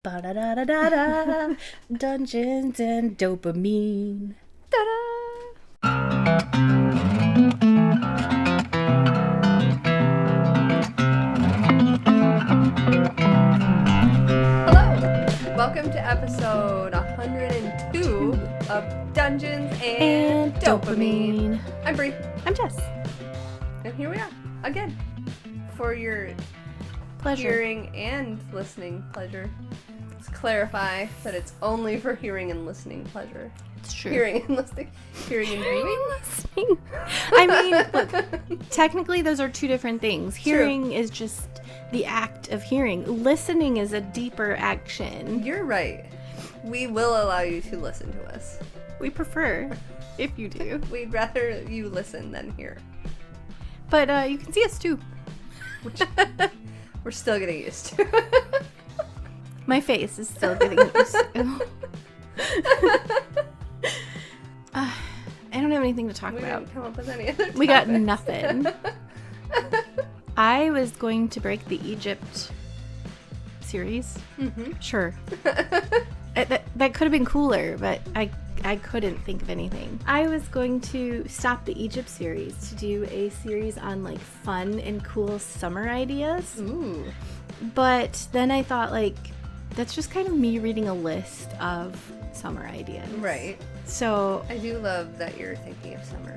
Ba-da-da-da-da-da. Dungeons and Dopamine. Da-da. Hello! Welcome to episode 102 of Dungeons and Dopamine. I'm Bree. I'm Jess. And here we are, again, for your Pleasure. hearing and listening pleasure. Let's clarify that it's only for hearing and listening pleasure. It's true. Hearing and listening. Hearing and viewing? Listening. I mean, look, technically those are two different things. Hearing is just the act of hearing. Listening is a deeper action. You're right. We will allow you to listen to us. We prefer, if you do. We'd rather you listen than hear. But you can see us too. Which we're still getting used to. My face is still getting used to. I don't have anything to talk We about. didn't come up with any other topics. We got nothing. I was going to break the Egypt series. Mm-hmm. Sure. That could have been cooler, but I couldn't think of anything. I was going to stop the Egypt series to do a series on like fun and cool summer ideas. Ooh. But then I thought like that's just kind of me reading a list of summer ideas. Right. So I do love that you're thinking of summer.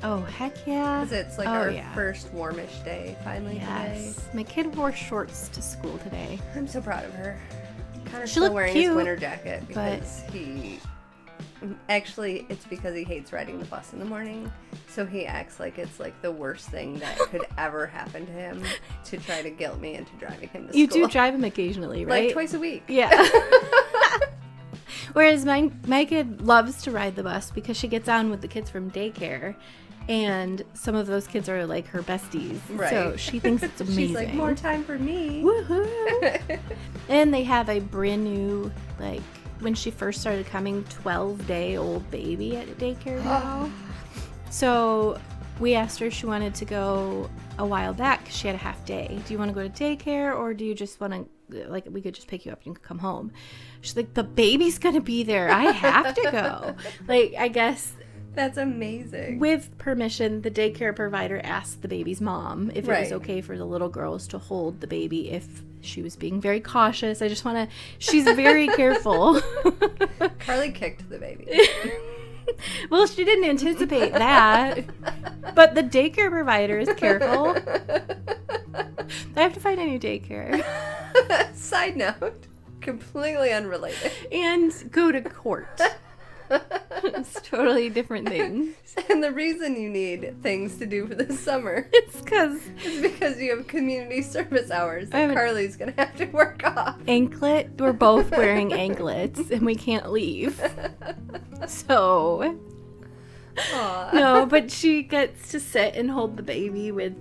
oh heck yeah. Because it's like our first warmish day finally today. My kid wore shorts to school today. I'm so proud of her. Kind of She still looked wearing cute, his winter jacket because it's because he hates riding the bus in the morning. So he acts like it's like the worst thing that could ever happen to him to try to guilt me into driving him to school. You do drive him occasionally, right? Like twice a week. Yeah. Whereas my kid loves to ride the bus because she gets on with the kids from daycare, and some of those kids are like her besties. Right. So she thinks it's amazing. She's like, more time for me. Woohoo! And they have a brand new, like, when she first started coming, 12-day-old baby at daycare now. So we asked her if she wanted to go a while back because she had a half day. Do you want to go to daycare, or do you just want to, like, we could just pick you up and you could come home? She's like, the baby's going to be there. I have to go. Like, I guess... That's amazing. With permission, the daycare provider asked the baby's mom if it was okay for the little girls to hold the baby if she was being very cautious. I just want to... She's very careful. Carly kicked the baby. Well, she didn't anticipate that. But the daycare provider is careful. I have to find a new daycare. Side note, completely unrelated. And go to court. It's totally different things. And the reason you need things to do for this summer is because you have community service hours that Carly's going to have to work off. Anklet. We're both wearing anklets and we can't leave. So, Aww. no, but she gets to sit and hold the baby with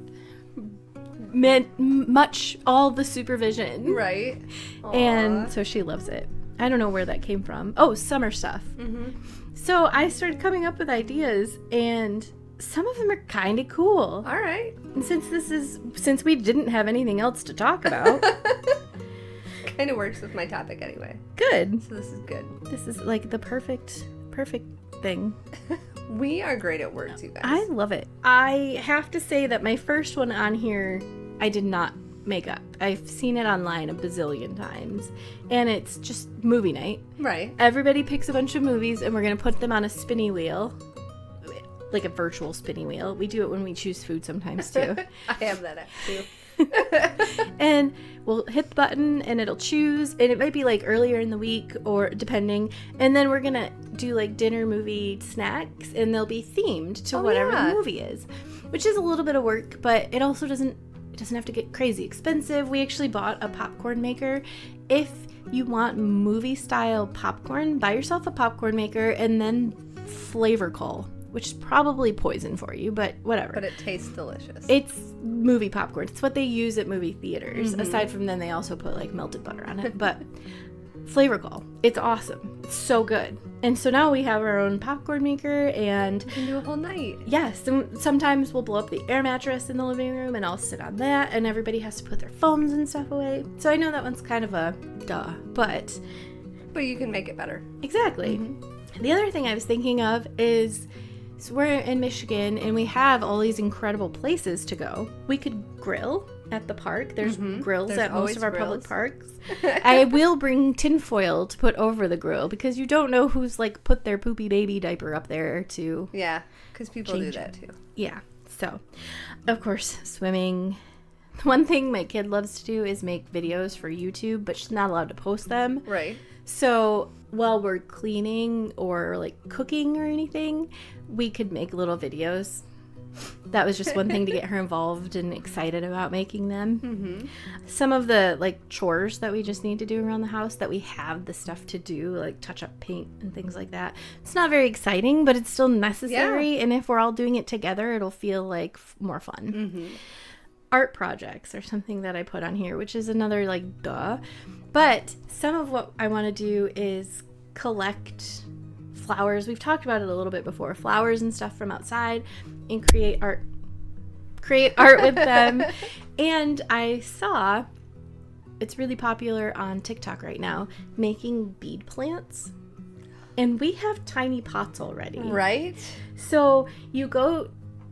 all the supervision. Right. Aww. And so she loves it. I don't know where that came from. Oh, summer stuff. Mm-hmm. So I started coming up with ideas, and some of them are kind of cool. All right. And since we didn't have anything else to talk about. Kind of works with my topic anyway. Good. So this is good. This is like the perfect thing. We are great at words, you guys. I love it. I have to say that my first one on here, I did not make up. I've seen it online a bazillion times, and it's just movie night. Right. Everybody picks a bunch of movies, and we're going to put them on a spinny wheel, like a virtual spinny wheel. We do it when we choose food sometimes, too. I have that app, too. And we'll hit the button, and it'll choose, and it might be, like, earlier in the week, or depending, and then we're going to do, like, dinner movie snacks, and they'll be themed to whatever the movie is, which is a little bit of work, but it also doesn't have to get crazy expensive. We actually bought a popcorn maker. If you want movie style popcorn, buy yourself a popcorn maker and then flavor coal, which is probably poison for you, but whatever. But it tastes delicious. It's movie popcorn. It's what they use at movie theaters. Mm-hmm. Aside from then they also put like melted butter on it. But flavor coal. It's awesome. It's so good. And so now we have our own popcorn maker, and We can do a whole night. yes, sometimes we'll blow up the air mattress in the living room and I'll sit on that, and everybody has to put their phones and stuff away. So I know that one's kind of a duh, but you can make it better. exactly. The other thing I was thinking of is, so we're in Michigan and we have all these incredible places to go. We could grill at the park. There's grills There's at most always of our grills. public parks. I will bring tinfoil to put over the grill because you don't know who's like put their poopy baby diaper up there to. Yeah, because people Change do that too. Yeah. So, of course, swimming. One thing my kid loves to do is make videos for YouTube, but she's not allowed to post them. Right. So while we're cleaning or like cooking or anything, we could make little videos. That was just one thing to get her involved and excited about making them. Some of the like chores that we just need to do around the house that we have the stuff to do, like touch up paint and things like that. It's not very exciting, but it's still necessary. Yeah. And if we're all doing it together, it'll feel like more fun. Art projects are something that I put on here, which is another like duh. But some of what I want to do is collect flowers. We've talked about it a little bit before. Flowers and stuff from outside, and create art with them. And I saw it's really popular on TikTok right now, making bead plants. And we have tiny pots already. Right? So you go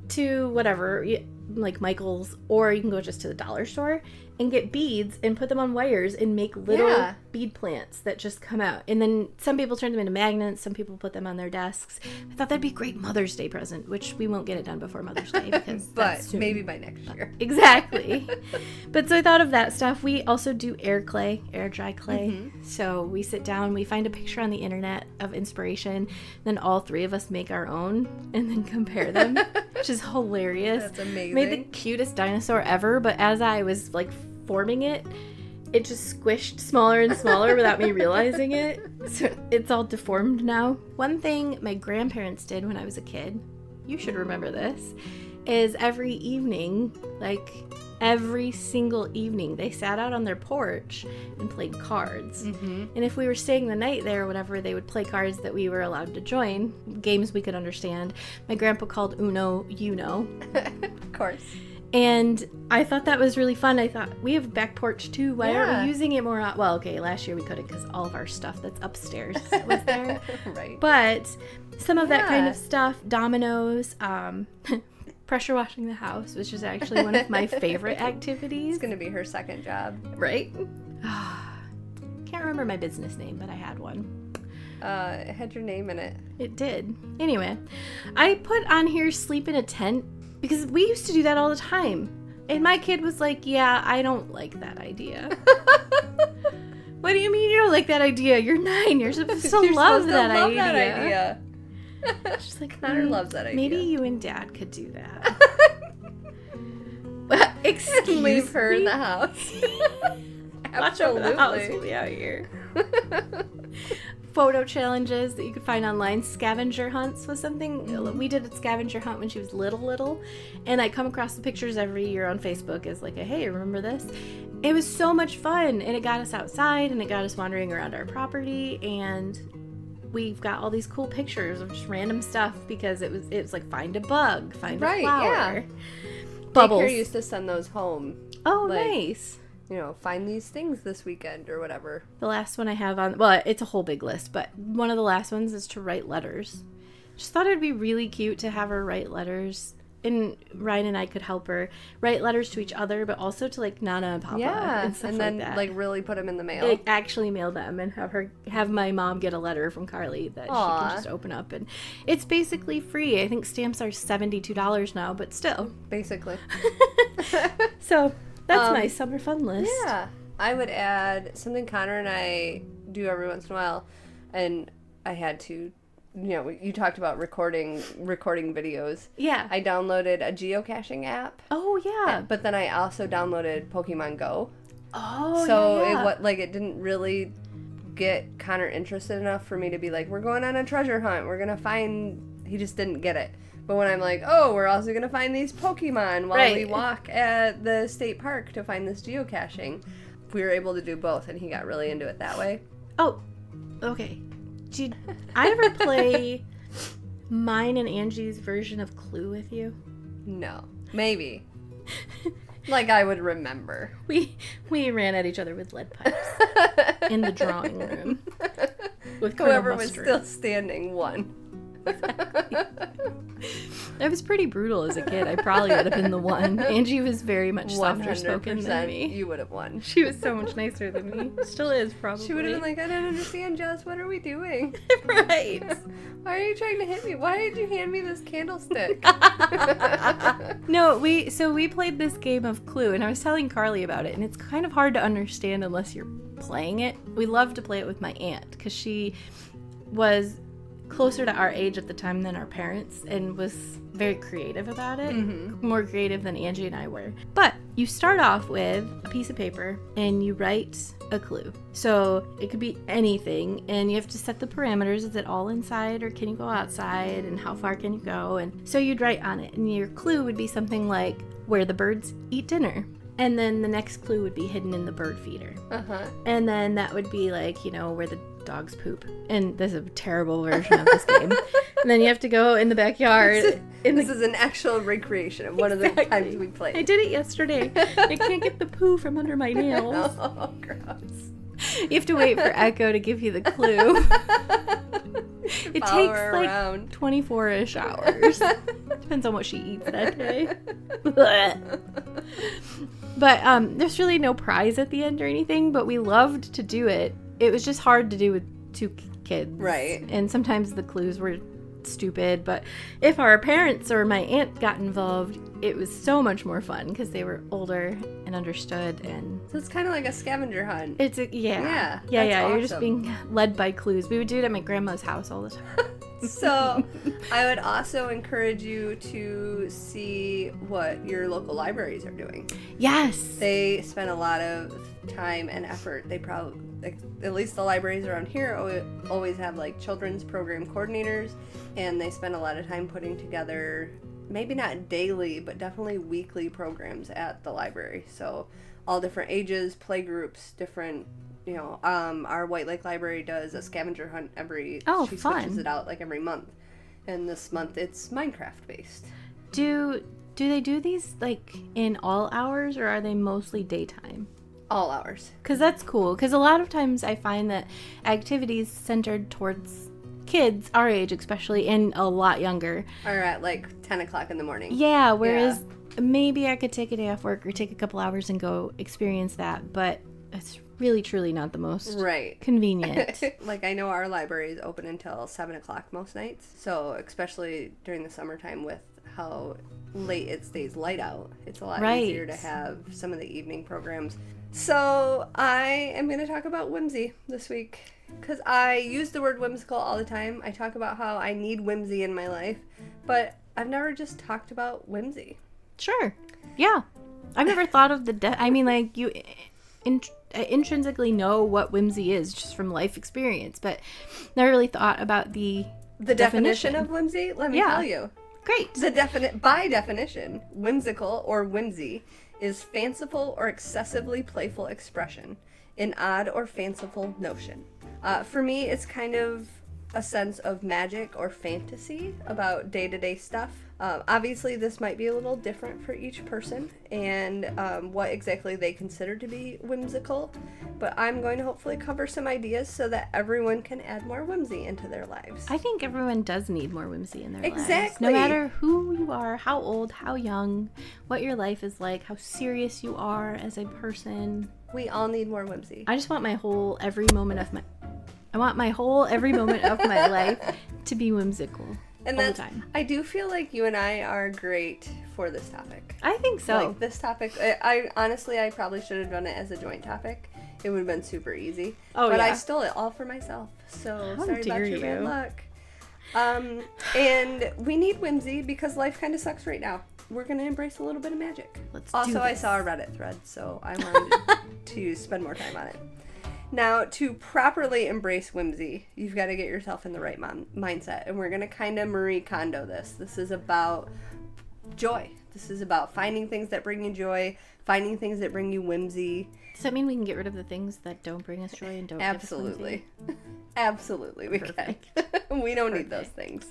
to whatever, like Michael's, or you can go just to the dollar store and get beads and put them on wires and make little bead plants that just come out. And then some people turn them into magnets. Some people put them on their desks. I thought that'd be a great Mother's Day present, which we won't get it done before Mother's Day because But that's soon. maybe by next year. Exactly. But so I thought of that stuff. We also do air dry clay. So we sit down, we find a picture on the internet of inspiration, then all three of us make our own and then compare them, which is hilarious. That's amazing. Made the cutest dinosaur ever, but as I was like forming it, it just squished smaller and smaller without me realizing it. So it's all deformed now. One thing my grandparents did when I was a kid, you should remember this, is every evening, like every single evening, they sat out on their porch and played cards. And if we were staying the night there or whatever, they would play cards that we were allowed to join, games we could understand. My grandpa called Uno, Of course. and I thought that was really fun. I thought, we have a back porch too. Why aren't Yeah. we using it more? Well, okay, last year we couldn't because all of our stuff that's upstairs was there. Right. But some of that kind Yeah. of stuff, dominoes, pressure washing the house, which is actually one of my favorite activities. It's going to be her second job. Right? Can't remember my business name, but I had one. It had your name in it. It did. Anyway, I put on here sleep in a tent because we used to do that all the time. And my kid was like, yeah, I don't like that idea. What do you mean you don't like that idea? You're 9. You're supposed to love that idea. She's like, Connor loves that idea. Maybe you and Dad could do that. Excuse Leave her me? in the house. Watch over the house. We'll Absolutely. be out here. Photo challenges that you could find online. Scavenger hunts was something we did a scavenger hunt when she was little, and I come across the pictures every year on Facebook as like a, hey, remember this? It was so much fun, and it got us outside and it got us wandering around our property, and we've got all these cool pictures of just random stuff because it was like find a bug, find a Right, flower. yeah. Bubbles. Daycare used to send those home. Oh, like, nice. You know, find these things this weekend or whatever. The last one I have on, well, it's a whole big list, but one of the last ones is to write letters. Just thought it'd be really cute to have her write letters. And Ryan and I could help her write letters to each other, but also to like Nana and Papa and stuff and then like that. like really put them in the mail. Like, actually mail them and have my mom get a letter from Carly that she Aw. can just open up, and it's basically free. I think stamps are $72 now, but still. Basically. So that's my summer fun list. Yeah. I would add something Connor and I do every once in a while, and I had to, you know, you talked about recording videos. Yeah. I downloaded a geocaching app, Oh yeah. but then I also downloaded Pokemon Go. Oh So yeah. it didn't really get Connor interested enough for me to be like, we're going on a treasure hunt. We're gonna find. He just didn't get it. But when I'm like, oh, we're also gonna find these Pokemon while we Right. walk at the state park to find this geocaching, we were able to do both, and he got really into it that way. Oh, okay. Did I ever play mine and Angie's version of Clue with you? No. Maybe. Like I would remember. We ran at each other with lead pipes in the drawing room. With whoever was still standing won. I was pretty brutal as a kid. I probably would have been the one. Angie was very much softer spoken than me. You would have won. She was so much nicer than me. Still is, probably. She would have been like, I don't understand, Jess. What are we doing? Right. Why are you trying to hit me? Why did you hand me this candlestick? No, we played this game of Clue, and I was telling Carly about it, and it's kind of hard to understand unless you're playing it. We love to play it with my aunt, because she was closer to our age at the time than our parents and was very creative about it. Mm-hmm. More creative than Angie and I were. But you start off with a piece of paper and you write a clue. So it could be anything, and you have to set the parameters. Is it all inside or can you go outside, and how far can you go? And so you'd write on it, and your clue would be something like where the birds eat dinner. And then the next clue would be hidden in the bird feeder. Uh-huh. And then that would be like, where the dogs poop. And this is a terrible version of this game. And then you have to go in the backyard. This is an actual recreation of one of the times we played. I did it yesterday. I can't get the poo from under my nails. Oh, gross. You have to wait for Echo to give you the clue. It takes like 24-ish hours. Depends on what she eats that day. But there's really no prize at the end or anything, but we loved to do it. It was just hard to do with two kids. Right. And sometimes the clues were stupid, but if our parents or my aunt got involved, it was so much more fun because they were older and understood. And so it's kind of like a scavenger hunt. It's yeah. Awesome. You're just being led by clues. We would do it at my grandma's house all the time. So I would also encourage you to see what your local libraries are doing. Yes. They spend a lot of time and effort. They probably, at least the libraries around here, always have like children's program coordinators, and they spend a lot of time putting together, maybe not daily, but definitely weekly programs at the library. So all different ages, play groups, different, our White Lake Library does a scavenger hunt she switches it out like every month. And this month it's Minecraft based. Do they do these like in all hours, or are they mostly daytime? All hours. Because that's cool. Because a lot of times I find that activities centered towards kids our age especially, and a lot younger, are at like 10 o'clock in the morning. Yeah, whereas maybe I could take a day off work or take a couple hours and go experience that, but it's really truly not the most convenient. Like I know our library is open until 7 o'clock most nights, so especially during the summertime with how late it stays light out, it's a lot easier to have some of the evening programs. So I am going to talk about whimsy this week, because I use the word whimsical all the time. I talk about how I need whimsy in my life, but I've never just talked about whimsy. Sure. Yeah. I've never thought of you intrinsically know what whimsy is just from life experience, but never really thought about the definition of whimsy. Let me tell you. Great. By definition, whimsical or whimsy is fanciful or excessively playful expression, an odd or fanciful notion. For me, it's kind of a sense of magic or fantasy about day-to-day stuff. Obviously, this might be a little different for each person and what exactly they consider to be whimsical, but I'm going to hopefully cover some ideas so that everyone can add more whimsy into their lives. I think everyone does need more whimsy in their lives. Exactly. No matter who you are, how old, how young, what your life is like, how serious you are as a person. We all need more whimsy. I just want my whole every moment of my life to be whimsical. And all the time. I do feel like you and I are great for this topic. I think so. Like this topic, I probably should have done it as a joint topic. It would have been super easy. Oh, but I stole it all for myself. So sorry about your bad luck. And we need whimsy because life kind of sucks right now. We're going to embrace a little bit of magic. I saw a Reddit thread, so I wanted to spend more time on it. Now, to properly embrace whimsy, you've got to get yourself in the right mindset. And we're going to kind of Marie Kondo this. This is about joy. This is about finding things that bring you joy, finding things that bring you whimsy. Does that mean we can get rid of the things that don't bring us joy and don't Absolutely. give us whimsy? Absolutely, we Perfect. can. We don't need those things.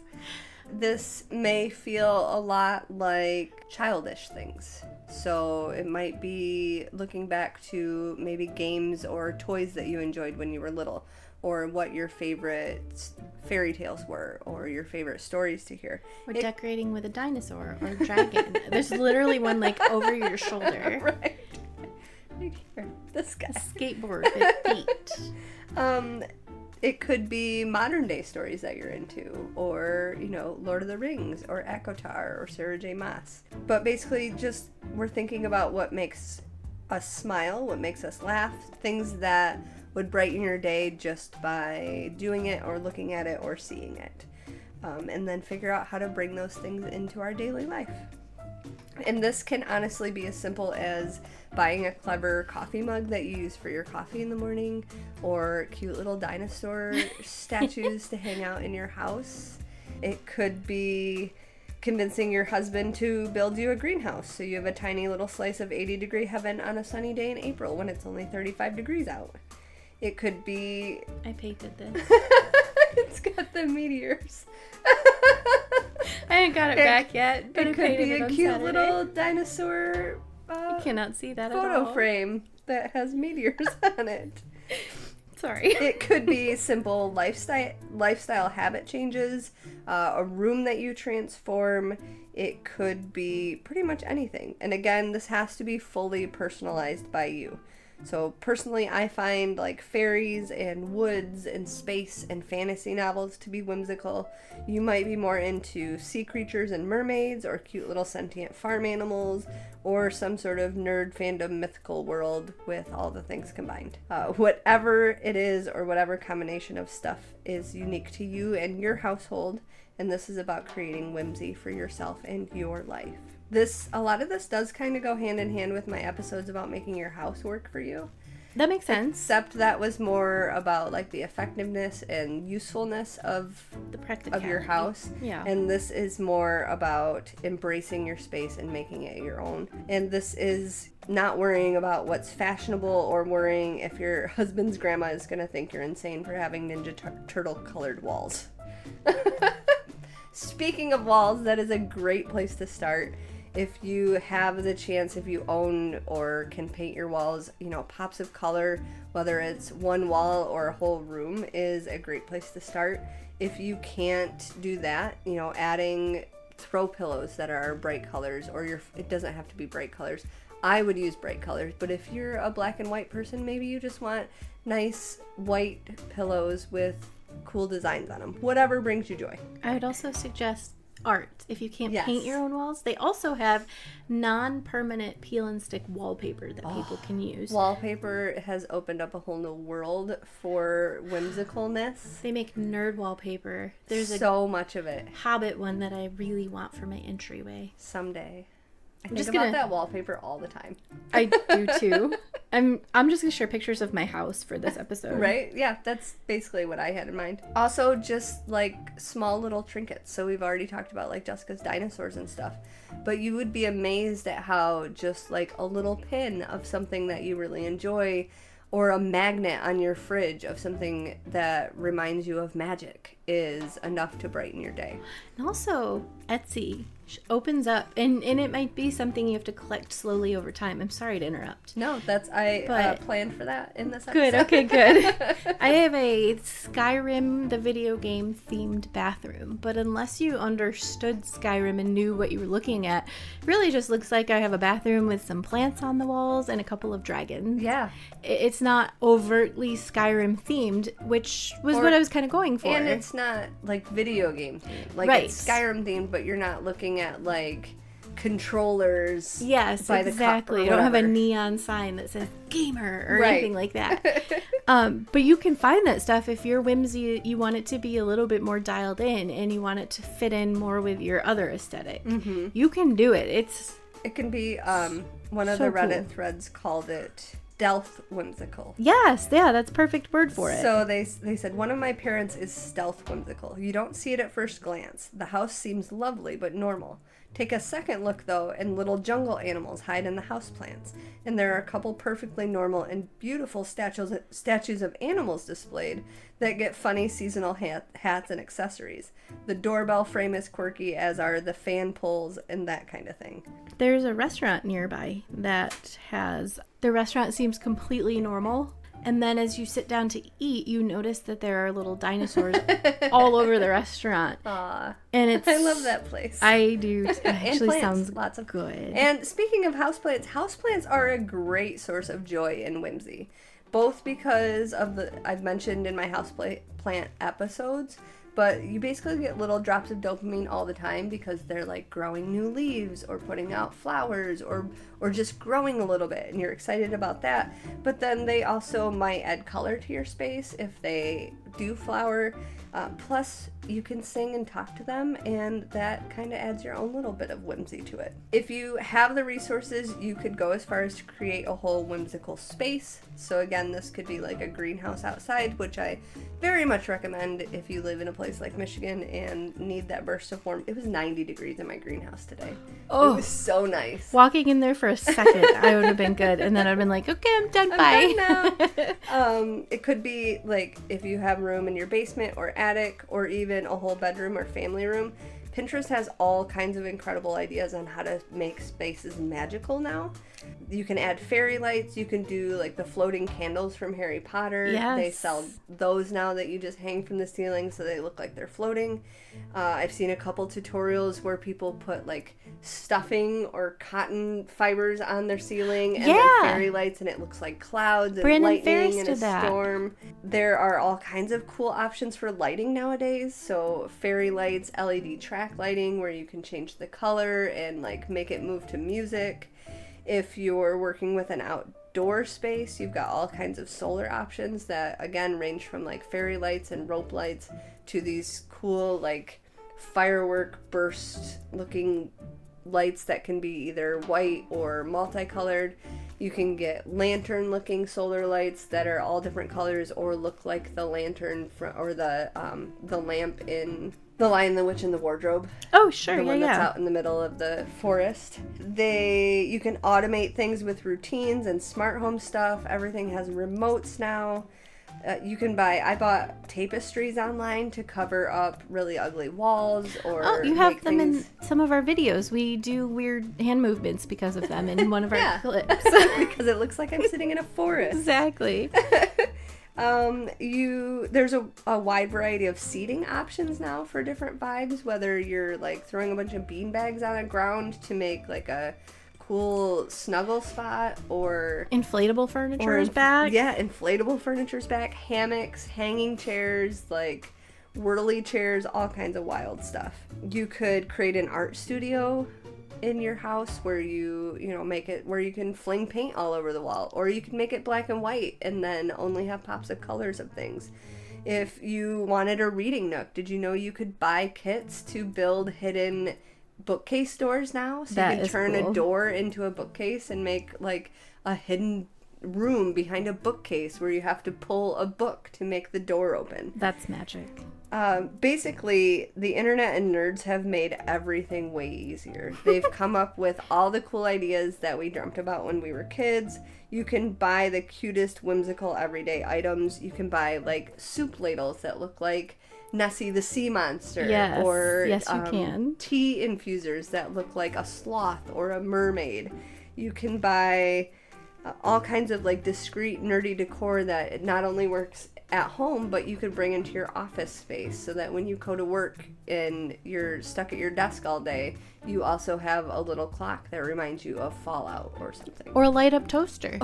This may feel a lot like childish things. So it might be looking back to maybe games or toys that you enjoyed when you were little, or what your favorite fairy tales were, or your favorite stories to hear. Or decorating with a dinosaur or a dragon. There's literally one like over your shoulder. Right. Right here. This guy. A skateboard with feet. It could be modern day stories that you're into, or, you know, Lord of the Rings, or ACOTAR, or Sarah J. Maas. But basically, just we're thinking about what makes us smile, what makes us laugh, things that would brighten your day just by doing it, or looking at it, or seeing it. And then figure out how to bring those things into our daily life. And this can honestly be as simple as buying a clever coffee mug that you use for your coffee in the morning, or cute little dinosaur statues to hang out in your house. It could be convincing your husband to build you a greenhouse so you have a tiny little slice of 80-degree heaven on a sunny day in April when it's only 35 degrees out. It could be... I painted this. It's got the meteors. I haven't got it back yet, but it could be a cute little dinosaur I cannot see that photo at all. frame that has meteors on it. Sorry. It could be simple lifestyle habit changes, a room that you transform. It could be pretty much anything. And again, this has to be fully personalized by you. So personally, I find like fairies and woods and space and fantasy novels to be whimsical. You might be more into sea creatures and mermaids, or cute little sentient farm animals, or some sort of nerd fandom mythical world with all the things combined. Whatever it is, or whatever combination of stuff is unique to you and your household, and this is about creating whimsy for yourself and your life. A lot of this does kind of go hand in hand with my episodes about making your house work for you. That makes sense. Except that was more about like the effectiveness and usefulness of your house. Yeah. And this is more about embracing your space and making it your own. And this is not worrying about what's fashionable, or worrying if your husband's grandma is going to think you're insane for having Ninja Turtle colored walls. Speaking of walls, that is a great place to start. If you have the chance, if you own or can paint your walls, you know, pops of color, whether it's one wall or a whole room, is a great place to start. If you can't do that, you know, adding throw pillows that are bright colors, or it doesn't have to be bright colors. I would use bright colors, but if you're a black and white person, maybe you just want nice white pillows with cool designs on them. Whatever brings you joy. I would also suggest art. If you can't Yes. paint your own walls, they also have non-permanent peel and stick wallpaper that people can use. Wallpaper has opened up a whole new world for whimsicalness. They make nerd wallpaper. There's so much of it. Hobbit one that I really want for my entryway. Someday. I think just about gonna- that wallpaper all the time. I do too. I'm just gonna share pictures of my house for this episode. Right? Yeah, that's basically what I had in mind. Also, just like small little trinkets. So we've already talked about like Jessica's dinosaurs and stuff. But you would be amazed at how just like a little pin of something that you really enjoy, or a magnet on your fridge of something that reminds you of magic, is enough to brighten your day. And also, Etsy opens up, and it might be something you have to collect slowly over time. I'm sorry to interrupt. No, I But- planned for that in this episode. Good, okay, good. I have a Skyrim, the video game, themed bathroom, but unless you understood Skyrim and knew what you were looking at, it really just looks like I have a bathroom with some plants on the walls and a couple of dragons. Yeah. It's not overtly Skyrim themed, which was what I was kind of going for. And it's not like video game themed. Like Right. it's Skyrim themed, but you're not looking at like controllers. Yes, by the cup or exactly. You don't have a whatever. neon sign that says gamer or Right. anything like that. But you can find that stuff if your whimsy, you want it to be a little bit more dialed in and you want it to fit in more with your other aesthetic. Mm-hmm. You can do it. It can be one of So the Reddit cool. threads called it stealth whimsical. Yes, yeah, that's perfect word for it. So they said, one of my parents is stealth whimsical. You don't see it at first glance. The house seems lovely but normal. Take a second look, though, and little jungle animals hide in the houseplants. And there are a couple perfectly normal and beautiful statues of animals displayed that get funny seasonal hats and accessories. The doorbell frame is quirky, as are the fan poles and that kind of thing. There's a restaurant nearby that has... The restaurant seems completely normal. And then as you sit down to eat, you notice that there are little dinosaurs all over the restaurant. Aww. And it's... I love that place. I do. It actually plants, sounds lots of good. And speaking of houseplants are a great source of joy and whimsy. Both because of I've mentioned in my houseplant episodes, but you basically get little drops of dopamine all the time because they're like growing new leaves or putting out flowers or just growing a little bit, and you're excited about that. But then they also might add color to your space if they do flower. Plus, you can sing and talk to them, and that kind of adds your own little bit of whimsy to it. If you have the resources, you could go as far as to create a whole whimsical space. So again, this could be like a greenhouse outside, which I very much recommend if you live in a place like Michigan and need that burst of warmth. It was 90 degrees in my greenhouse today. Oh, it was so nice. Walking in there for a second, I would have been good, and then I'd been like, okay, I'm done, bye. Done now. It could be like if you have room in your basement or attic, or even a whole bedroom or family room. Pinterest has all kinds of incredible ideas on how to make spaces magical now. You can add fairy lights. You can do like the floating candles from Harry Potter. Yes. They sell those now that you just hang from the ceiling so they look like they're floating. I've seen a couple tutorials where people put like stuffing or cotton fibers on their ceiling and then fairy lights, and it looks like clouds and lightning and a storm. There are all kinds of cool options for lighting nowadays. So fairy lights, LED track lighting where you can change the color and like make it move to music. If you're working with an outdoor space, you've got all kinds of solar options that again range from like fairy lights and rope lights to these cool like firework burst looking lights that can be either white or multicolored. You can get lantern looking solar lights that are all different colors or look like the lantern or the lamp in The Lion, the Witch, and the Wardrobe. Oh, sure, the one that's out in the middle of the forest. You can automate things with routines and smart home stuff. Everything has remotes now. I bought tapestries online to cover up really ugly walls or you have them in some of our videos. We do weird hand movements because of them in one of our clips. Because it looks like I'm sitting in a forest. Exactly. There's a wide variety of seating options now for different vibes, whether you're like throwing a bunch of bean bags on the ground to make like a cool snuggle spot, or inflatable furniture is back. Yeah, inflatable furniture's back. Hammocks, hanging chairs, like whirly chairs, all kinds of wild stuff. You could create an art studio in your house where you make it where you can fling paint all over the wall, or you can make it black and white and then only have pops of colors of things. If you wanted a reading nook, did you know you could buy kits to build hidden bookcase doors now? So you can turn a door into a bookcase and make like a hidden room behind a bookcase where you have to pull a book to make the door open. That's magic. Basically, the internet and nerds have made everything way easier. They've come up with all the cool ideas that we dreamt about when we were kids. You can buy the cutest, whimsical, everyday items. You can buy like soup ladles that look like Nessie the sea monster. Yes. Or you can. Tea infusers that look like a sloth or a mermaid. You can buy all kinds of like discreet, nerdy decor that not only works at home, but you could bring into your office space so that when you go to work and you're stuck at your desk all day, you also have a little clock that reminds you of Fallout or something. Or a light-up toaster.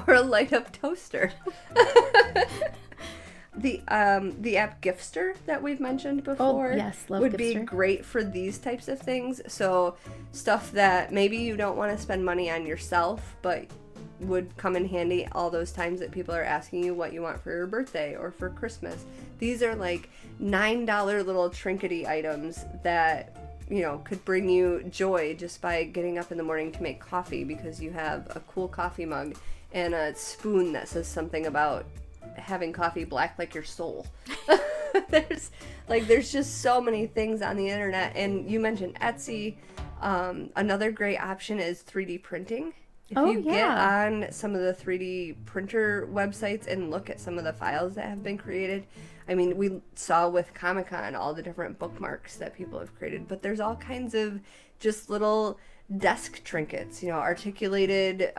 The app Gifster that we've mentioned before would be great for these types of things. So stuff that maybe you don't want to spend money on yourself, but would come in handy all those times that people are asking you what you want for your birthday or for Christmas. These are like $9 little trinkety items that could bring you joy just by getting up in the morning to make coffee because you have a cool coffee mug and a spoon that says something about having coffee black like your soul. There's just so many things on the internet, and you mentioned Etsy. Another great option is 3D printing. If Oh, you get yeah. on some of the 3D printer websites and look at some of the files that have been created, I mean, we saw with Comic-Con all the different bookmarks that people have created, but there's all kinds of just little desk trinkets, articulated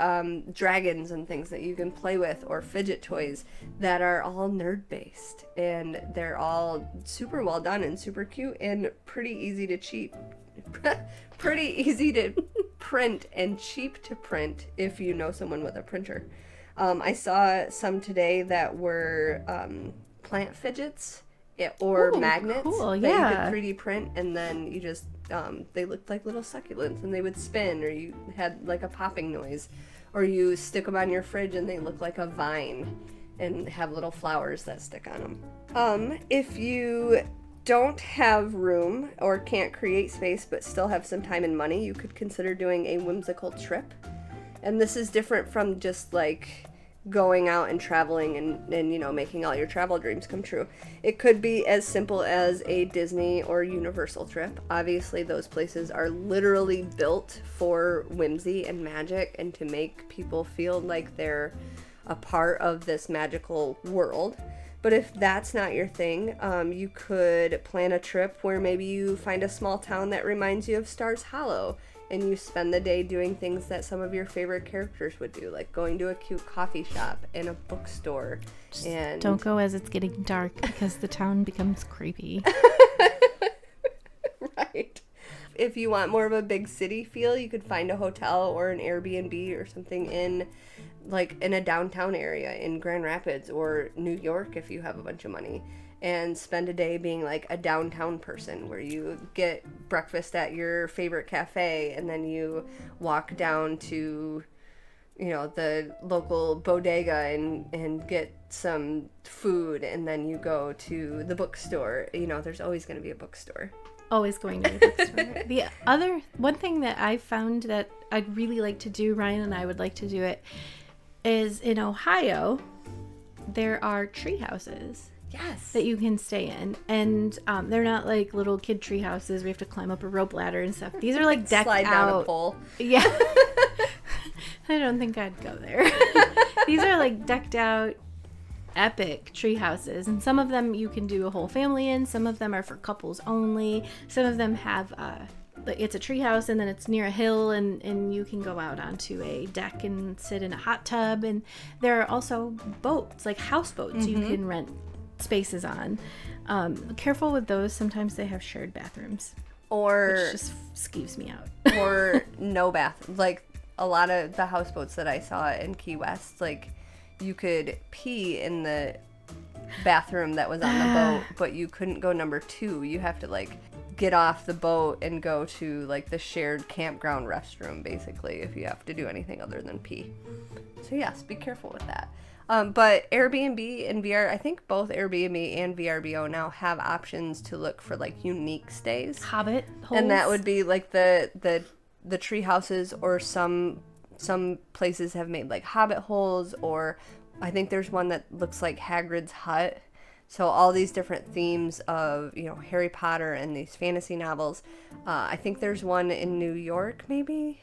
dragons and things that you can play with, or fidget toys that are all nerd-based, and they're all super well done and super cute and pretty easy to cheat. Pretty easy to print and cheap to print if you know someone with a printer. I saw some today that were plant fidgets or magnets cool. that Yeah. you could 3D print, and then you just they looked like little succulents and they would spin, or you had like a popping noise, or you stick them on your fridge and they look like a vine and have little flowers that stick on them. If you don't have room or can't create space but still have some time and money, you could consider doing a whimsical trip. And this is different from just like going out and traveling and making all your travel dreams come true. It could be as simple as a Disney or Universal trip. Obviously those places are literally built for whimsy and magic and to make people feel like they're a part of this magical world. But if that's not your thing, you could plan a trip where maybe you find a small town that reminds you of Stars Hollow, and you spend the day doing things that some of your favorite characters would do, like going to a cute coffee shop and a bookstore. And Don't go as it's getting dark because the town becomes creepy. Right. If you want more of a big city feel, you could find a hotel or an Airbnb or something in a downtown area in Grand Rapids or New York if you have a bunch of money, and spend a day being like a downtown person where you get breakfast at your favorite cafe and then you walk down to the local bodega and get some food, and then you go to the bookstore. There's always going to be a bookstore. Always going to the bookstore. The other one thing that I found that I'd really like to do, Ryan and I would like to do it, is in Ohio, there are tree houses. Yes. That you can stay in. And they're not like little kid tree houses. We have to climb up a rope ladder and stuff. These are like decked Slide out. down a pole. Yeah. I don't think I'd go there. These are like decked out epic tree houses, and some of them you can do a whole family in. Some of them are for couples only. Some of them have it's a tree house and then it's near a hill, and you can go out onto a deck and sit in a hot tub. And there are also boats, like houseboats, you can rent spaces on. Careful with those. Sometimes they have shared bathrooms, which just skeeves me out. Or no bath. Like a lot of the houseboats that I saw in Key West, like you could pee in the bathroom that was on the boat, but you couldn't go number 2. You have to like get off the boat and go to like the shared campground restroom, basically, if you have to do anything other than pee. So yes, be careful with that. But Airbnb and VR, I think both Airbnb and VRBO now have options to look for like unique stays. Hobbit holes. And that would be like the tree houses, or some places have made like hobbit holes, or I think there's one that looks like Hagrid's hut. So all these different themes of, Harry Potter and these fantasy novels. I think there's one in New York, maybe.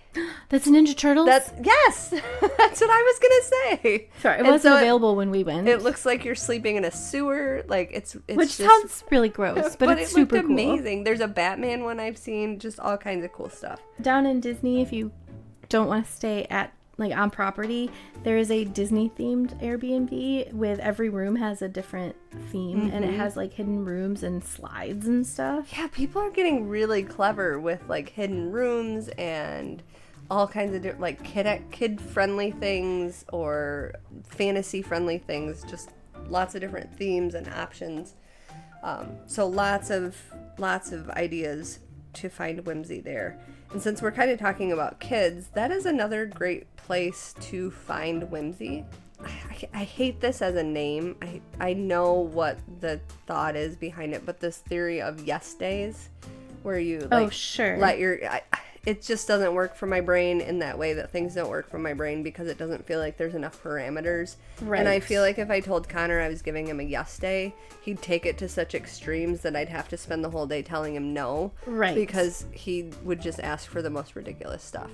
That's Ninja Turtles? Yes! That's what I was going to say. Sorry, it wasn't available when we went. It looks like you're sleeping in a sewer. Like it's Which just, sounds really gross, but it's super looked cool. amazing. There's a Batman one I've seen, just all kinds of cool stuff. Down in Disney, if you don't want to stay at on property, there is a Disney themed Airbnb with every room has a different theme, and it has like hidden rooms and slides and stuff. Yeah, people are getting really clever with like hidden rooms and all kinds of like kid friendly things or fantasy friendly things. Just lots of different themes and options. So lots of ideas to find whimsy there. And since we're kind of talking about kids, that is another great place to find whimsy. I hate this as a name. I know what the thought is behind it, but this theory of yes days, where you like let your it just doesn't work for my brain in that way that things don't work for my brain because it doesn't feel like there's enough parameters. Right. And I feel like if I told Connor I was giving him a yes day, he'd take it to such extremes that I'd have to spend the whole day telling him no. Right. Because he would just ask for the most ridiculous stuff.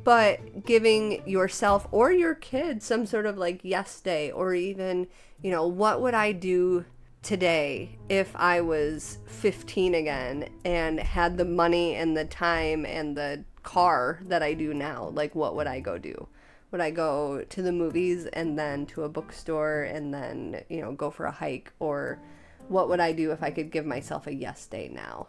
But giving yourself or your kid some sort of like yes day, or even, you know, what would I do today if I was 15 again and had the money and the time and the car that I do now? Like, what would I go do? Would I go to the movies and then to a bookstore and then, you know, go for a hike? Or what would I do if I could give myself a yes day now?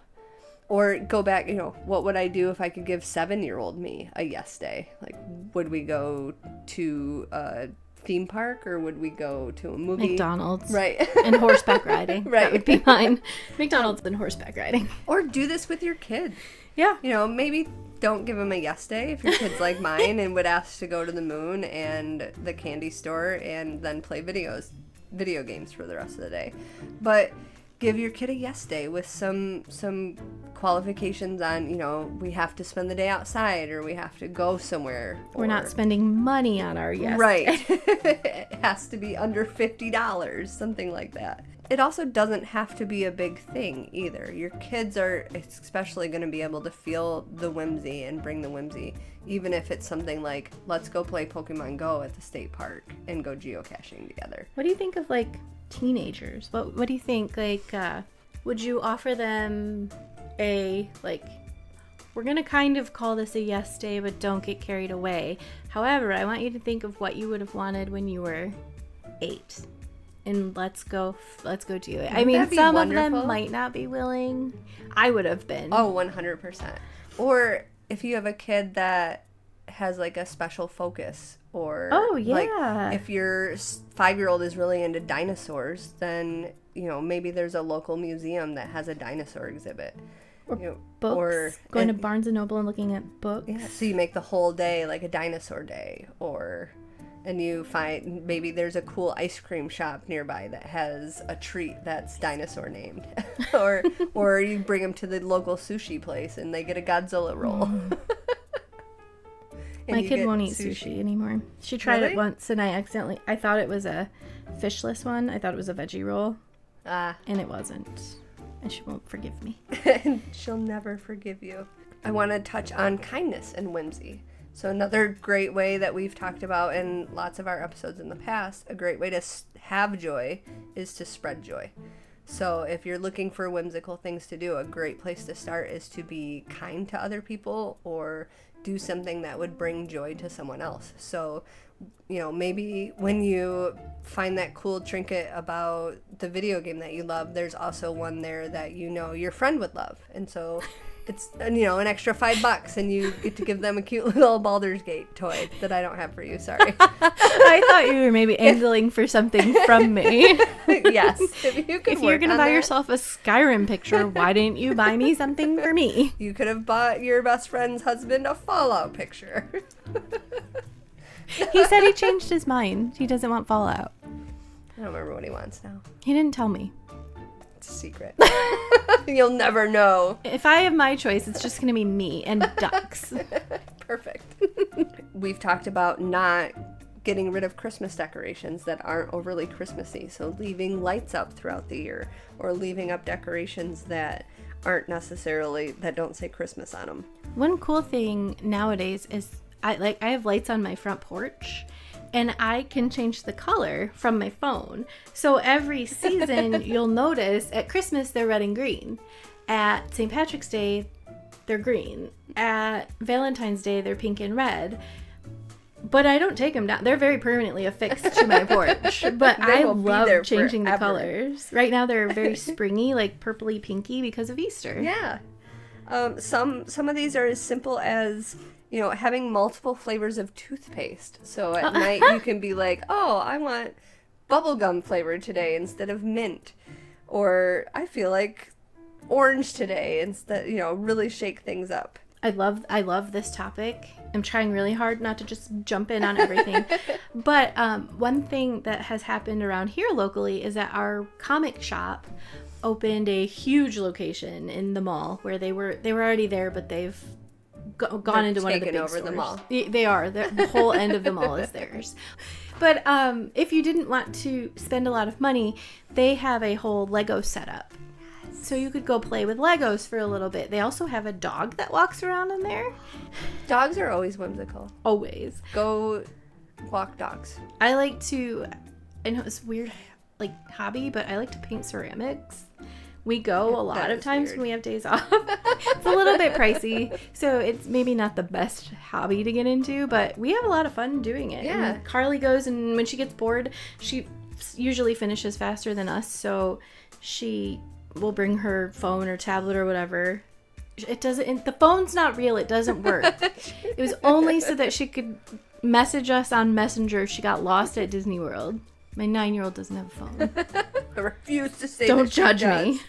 Or go back, you know, what would I do if I could give 7-year-old me a yes day? Like, would we go to a theme park, or would we go to a movie? McDonald's. Right. And horseback riding. Right. That would be mine. McDonald's and horseback riding. Or do this with your kid. Yeah. You know, maybe don't give him a yes day if your kid's like mine and would ask to go to the moon and the candy store and then play video games for the rest of the day. But give your kid a yes day with some qualifications on, you know, we have to spend the day outside, or we have to go somewhere. We're not spending money on our yes. Right. It has to be under $50, something like that. It also doesn't have to be a big thing either. Your kids are especially going to be able to feel the whimsy and bring the whimsy, even if it's something like, let's go play Pokemon Go at the state park and go geocaching together. What do you think of, like, teenagers? What do you think, like, would you offer them a, like, we're going to kind of call this a yes day, but don't get carried away. However, I want you to think of what you would have wanted when you were 8. And let's go do it. I mean, some of them might not be willing. I would have been. Oh, 100%. Or if you have a kid that has like a special focus, or like if your 5-year-old is really into dinosaurs, then, you know, maybe there's a local museum that has a dinosaur exhibit. Or you know, books. Or going to Barnes and Noble and looking at books. Yeah, so you make the whole day like a dinosaur day, and you find maybe there's a cool ice cream shop nearby that has a treat that's dinosaur named. or you bring them to the local sushi place and they get a Godzilla roll. My kid won't eat sushi anymore. She tried it once and I thought it was a fishless one. I thought it was a veggie roll. And it wasn't. And she won't forgive me. And she'll never forgive you. I want to touch on kindness and whimsy. So another great way that we've talked about in lots of our episodes in the past, a great way to have joy is to spread joy. So if you're looking for whimsical things to do, a great place to start is to be kind to other people or do something that would bring joy to someone else. So, you know, maybe when you find that cool trinket about the video game that you love, there's also one there that you know your friend would love. And so it's, you know, an extra $5 and you get to give them a cute little Baldur's Gate toy that I don't have for you. Sorry. I thought you were maybe angling for something from me. Yes. If you're going to buy yourself a Skyrim picture, why didn't you buy me something for me? You could have bought your best friend's husband a Fallout picture. He said he changed his mind. He doesn't want Fallout. I don't remember what he wants now. He didn't tell me. It's a secret. You'll never know. If I have my choice, it's just going to be me and ducks. Perfect. We've talked about not getting rid of Christmas decorations that aren't overly Christmassy. So leaving lights up throughout the year, or leaving up decorations that aren't necessarily, that don't say Christmas on them. One cool thing nowadays is I have lights on my front porch. And I can change the color from my phone. So every season, you'll notice at Christmas, they're red and green. At St. Patrick's Day, they're green. At Valentine's Day, they're pink and red. But I don't take them down. They're very permanently affixed to my porch. But I love changing the colors. Right now, they're very springy, like purpley pinky because of Easter. Yeah. Some of these are as simple as, you know, having multiple flavors of toothpaste. So at night you can be like, oh, I want bubblegum flavor today instead of mint. Or I feel like orange today instead, you know, really shake things up. I love this topic. I'm trying really hard not to just jump in on everything. But one thing that has happened around here locally is that our comic shop opened a huge location in the mall where they were already there, but they've gone into one of the big over stores. the mall. They are. The whole end of the mall is theirs. But if you didn't want to spend a lot of money, they have a whole Lego setup. So you could go play with Legos for a little bit. They also have a dog that walks around in there. Dogs are always whimsical. Always. Go walk dogs. I like to, I know it's weird, like hobby, but I like to paint ceramics. We go a lot of times when we have days off. It's a little bit pricey, so it's maybe not the best hobby to get into, but we have a lot of fun doing it. Yeah. And Carly goes, and when she gets bored, she usually finishes faster than us, so she will bring her phone or tablet or whatever. The phone's not real. It doesn't work. It was only so that she could message us on Messenger if she got lost at Disney World. My 9-year-old doesn't have a phone. I refuse to say Don't judge me.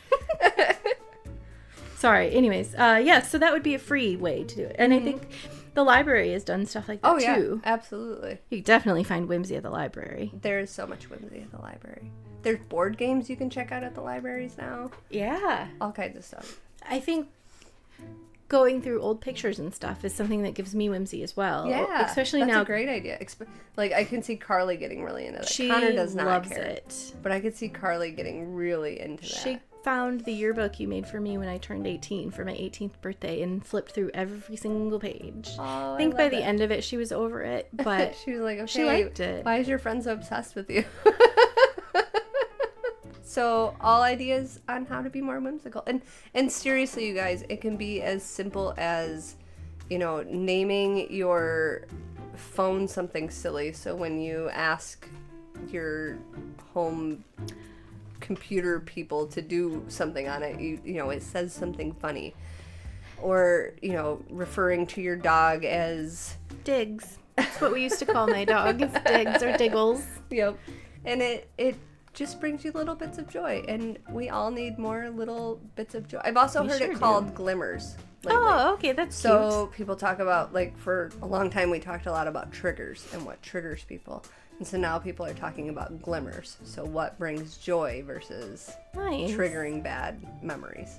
Sorry. Anyways, so that would be a free way to do it. And I think the library has done stuff like that too. Yeah, absolutely. You can definitely find whimsy at the library. There is so much whimsy at the library. There's board games you can check out at the libraries now. Yeah. All kinds of stuff. I think going through old pictures and stuff is something that gives me whimsy as well. Yeah. Especially that's now. That's a great idea. Like, I can see Carly getting really into that. She Connor does not loves care. it. But I could see Carly getting really into that. She found the yearbook you made for me when I turned 18 for my 18th birthday and flipped through every single page. Oh, I think by the end of it, she was over it, but she was like, okay, she liked it. Why is your friend so obsessed with you? So all ideas on how to be more whimsical. And seriously, you guys, it can be as simple as, naming your phone something silly. So when you ask your home computer people to do something on it, it says something funny. Or, referring to your dog as Diggs. That's what we used to call my dog. It's Diggs or Diggles. Yep. And it just brings you little bits of joy, and we all need more little bits of joy. I've also heard it called glimmers lately. Oh, okay, that's so cute. People talk about, like, for a long time we talked a lot about triggers and what triggers people, and so now people are talking about glimmers, so what brings joy versus triggering bad memories.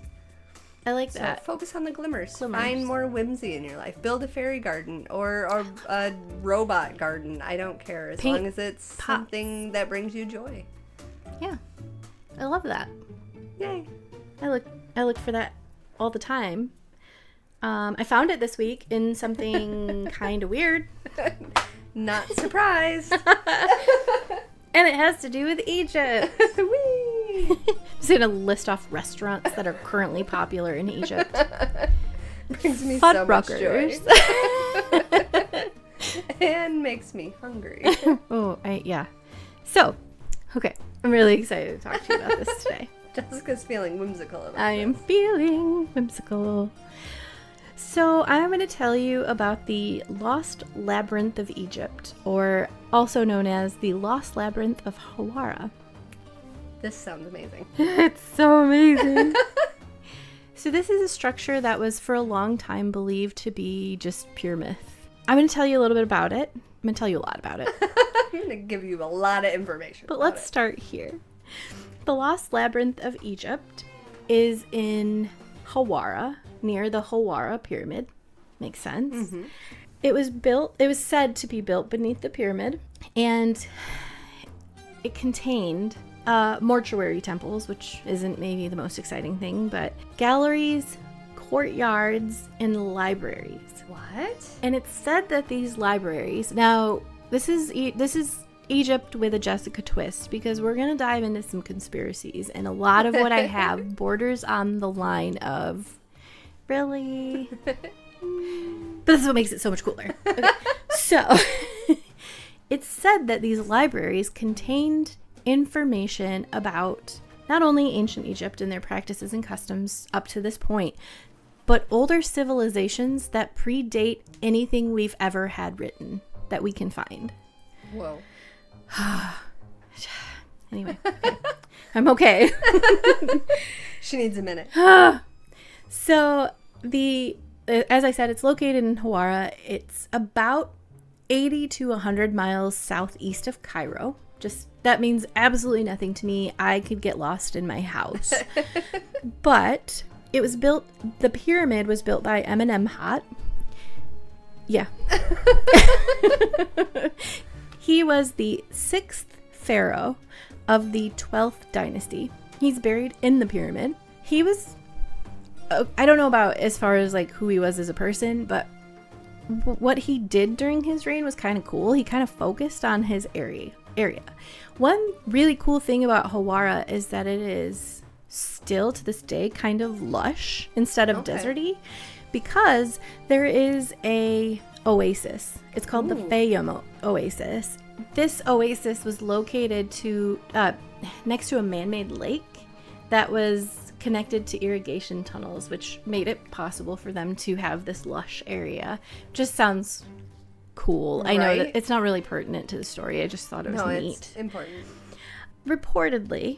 I like So that. focus on the glimmers. Find more whimsy in your life. Build a fairy garden or a robot garden. I don't care, as long as it's something that brings you joy. Yeah, I love that. Yay! I look for that all the time. I found it this week in something kind of weird. Not surprised. And it has to do with Egypt. Whee! I'm just gonna list off restaurants that are currently popular in Egypt. Brings me so much joy. And makes me hungry. Yeah. So, okay. I'm really excited to talk to you about this today. Jessica's feeling whimsical about I am feeling whimsical. So I'm going to tell you about the Lost Labyrinth of Egypt, or also known as the Lost Labyrinth of Hawara. This sounds amazing. It's so amazing. So this is a structure that was for a long time believed to be just pure myth. I'm going to tell you a little bit about it. I'm going to tell you a lot about it. I'm going to give you a lot of information. But let's start here. The Lost Labyrinth of Egypt is in Hawara, near the Hawara Pyramid. Makes sense. Mm-hmm. It was said to be built beneath the pyramid, and it contained mortuary temples, which isn't maybe the most exciting thing, but galleries, courtyards, and libraries. What? And it's said that these libraries, now this is Egypt with a Jessica twist, because we're going to dive into some conspiracies, and a lot of what I have borders on the line of really. But this is what makes it so much cooler. Okay. So it's said that these libraries contained information about not only ancient Egypt and their practices and customs up to this point, but older civilizations that predate anything we've ever had written that we can find. Whoa. Anyway, okay. I'm okay. She needs a minute. So as I said, it's located in Hawara. It's about 80 to 100 miles southeast of Cairo. That means absolutely nothing to me. I could get lost in my house. But the pyramid was built by Amenemhat, Yeah. He was the 6th pharaoh of the 12th dynasty. He's buried in the pyramid. He was, I don't know about as far as like who he was as a person, but what he did during his reign was kind of cool. He kind of focused on his area. One really cool thing about Hawara is that it is still to this day kind of lush instead of deserty, because there is a oasis. It's called the Fayum Oasis. This oasis was located next to a man-made lake that was connected to irrigation tunnels, which made it possible for them to have this lush area. Just sounds cool. Right? I know that it's not really pertinent to the story. I just thought it was neat. It's important. Reportedly,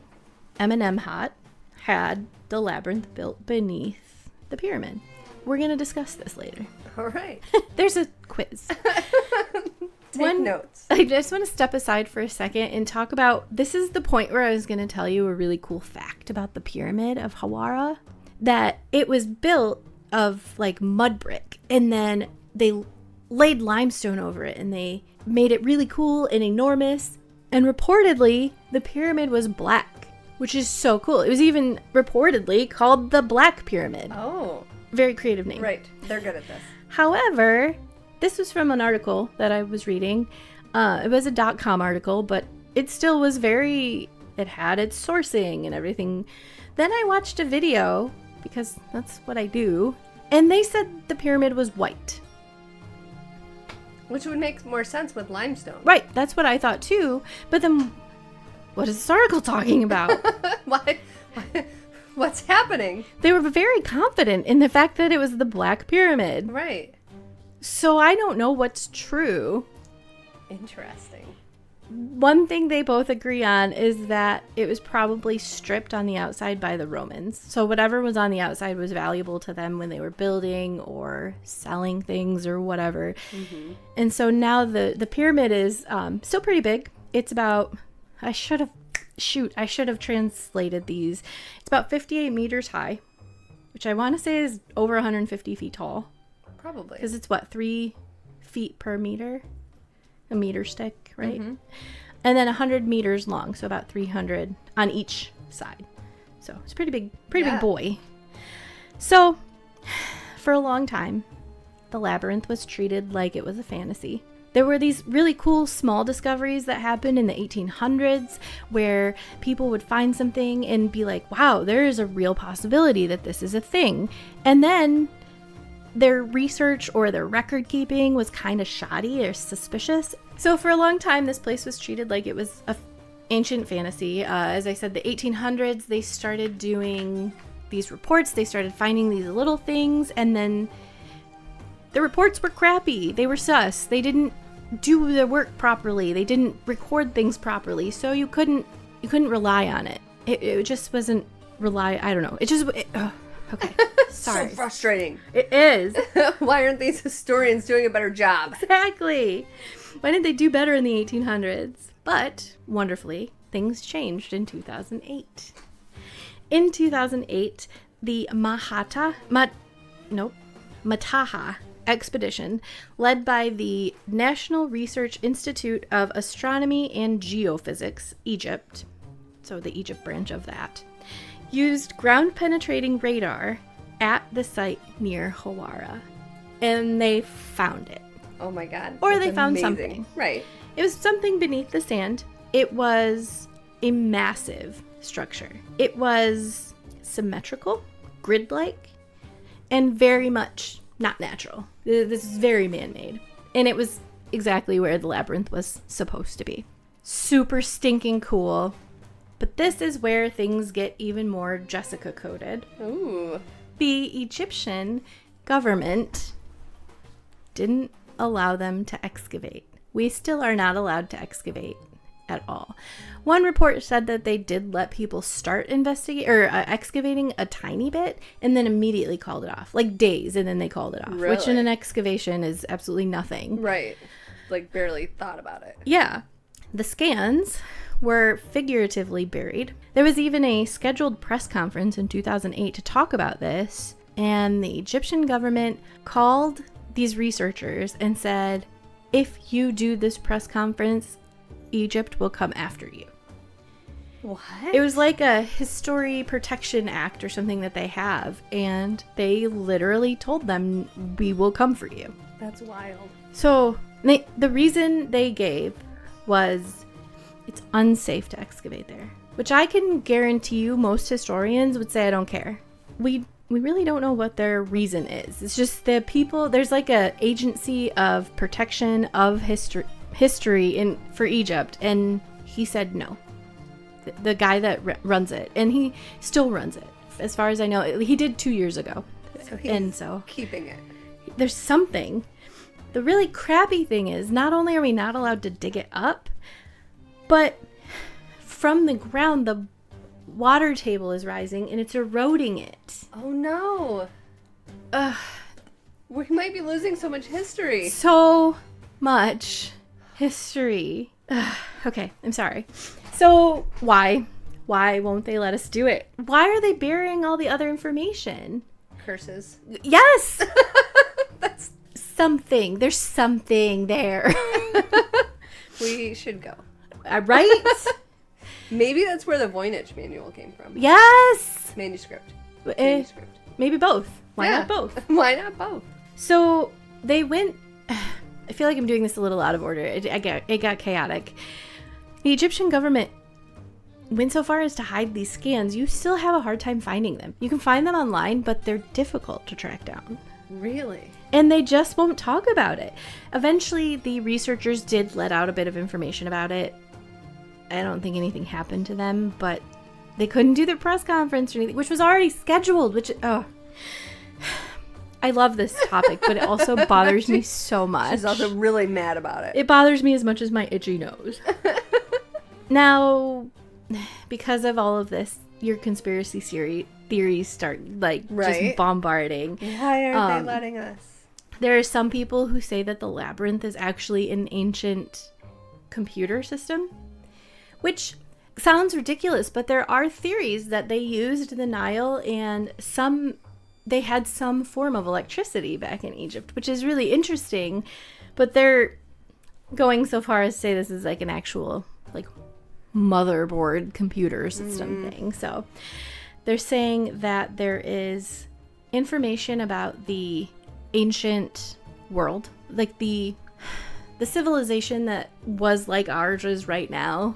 Amenemhat had the labyrinth built beneath the pyramid. We're going to discuss this later. All right. There's a quiz. Take notes. I just want to step aside for a second and talk about, this is the point where I was going to tell you a really cool fact about the pyramid of Hawara, that it was built of like mud brick, and then they laid limestone over it, and they made it really cool and enormous, and reportedly the pyramid was black, which is so cool. It was even reportedly called the Black Pyramid. Oh. Very creative name. Right. They're good at this. However, this was from an article that I was reading. It was a .com article, but it still was it had its sourcing and everything. Then I watched a video, because that's what I do, and they said the pyramid was white. Which would make more sense with limestone. Right, that's what I thought too. But then, what is this article talking about? Why? What's happening? They were very confident in the fact that it was the Black Pyramid. Right. So I don't know what's true. Interesting. One thing they both agree on is that it was probably stripped on the outside by the Romans. So whatever was on the outside was valuable to them when they were building or selling things or whatever. Mm-hmm. And so now the pyramid is still pretty big. It's about, I should have translated these. It's about 58 meters high, which I want to say is over 150 feet tall. Probably. Because it's 3 feet per meter? A meter stick, right? Mm-hmm. And then 100 meters long, so about 300 on each side. So it's a pretty big boy. So for a long time, the labyrinth was treated like it was a fantasy. There were these really cool small discoveries that happened in the 1800s where people would find something and be like, wow, there is a real possibility that this is a thing. And then their research or their record keeping was kind of shoddy or suspicious. So for a long time, this place was treated like it was an ancient fantasy. As I said, the 1800s, they started doing these reports. They started finding these little things, and then the reports were crappy. They were sus. They didn't do their work properly. They didn't record things properly. So you couldn't rely on it. It just wasn't I don't know. Okay. Sorry. So frustrating. It is. Why aren't these historians doing a better job? Exactly. Why didn't they do better in the 1800s? But, wonderfully, things changed in 2008. In 2008, the Mataha expedition, led by the National Research Institute of Astronomy and Geophysics, Egypt, so the Egypt branch of that, used ground-penetrating radar at the site near Hawara, and they found it. Oh my god. Or they found something. Right. It was something beneath the sand. It was a massive structure. It was symmetrical, grid-like, and very much not natural. This is very man-made. And it was exactly where the labyrinth was supposed to be. Super stinking cool. But this is where things get even more Jessica-coded. Ooh. The Egyptian government didn't allow them to excavate. We still are not allowed to excavate at all. One report said that they did let people start excavating a tiny bit and then immediately called it off. Like days, and then they called it off. Really? Which in an excavation is absolutely nothing. Right. Like barely thought about it. Yeah. The scans were figuratively buried. There was even a scheduled press conference in 2008 to talk about this, and the Egyptian government called these researchers and said, if you do this press conference, Egypt will come after you. What? It was like a History Protection Act or something that they have, and they literally told them, we will come for you. That's wild. So the reason they gave was it's unsafe to excavate there, which I can guarantee you most historians would say I don't care. We really don't know what their reason is. It's just the people, there's like a agency of protection of history for Egypt, and he said no. The guy that runs it, and he still runs it as far as I know. He did 2 years ago. So he's keeping it. There's something. The really crappy thing is, not only are we not allowed to dig it up, but from the ground the water table is rising and it's eroding it. Oh no. We might be losing so much history. So much history. Okay, I'm sorry. So why won't they let us do it? Why are they burying all the other information? Curses. Yes. That's something. There's something there. We should go. Right? Maybe that's where the Voynich manual came from. Yes. Manuscript. Maybe both. Why not both? Why not both? So they went. I feel like I'm doing this a little out of order. It got chaotic. The Egyptian government went so far as to hide these scans. You still have a hard time finding them. You can find them online, but they're difficult to track down. Really? And they just won't talk about it. Eventually, the researchers did let out a bit of information about it. I don't think anything happened to them, but they couldn't do their press conference or anything, which was already scheduled, I love this topic, but it also bothers me so much. She's also really mad about it. It bothers me as much as my itchy nose. Now, because of all of this, your conspiracy theories start, just bombarding. Why aren't they letting us? There are some people who say that the labyrinth is actually an ancient computer system, which sounds ridiculous, but there are theories that they used the Nile and they had some form of electricity back in Egypt, which is really interesting, but they're going so far as to say this is like an actual motherboard computer system thing. So they're saying that there is information about the ancient world, like the civilization that was like ours is right now,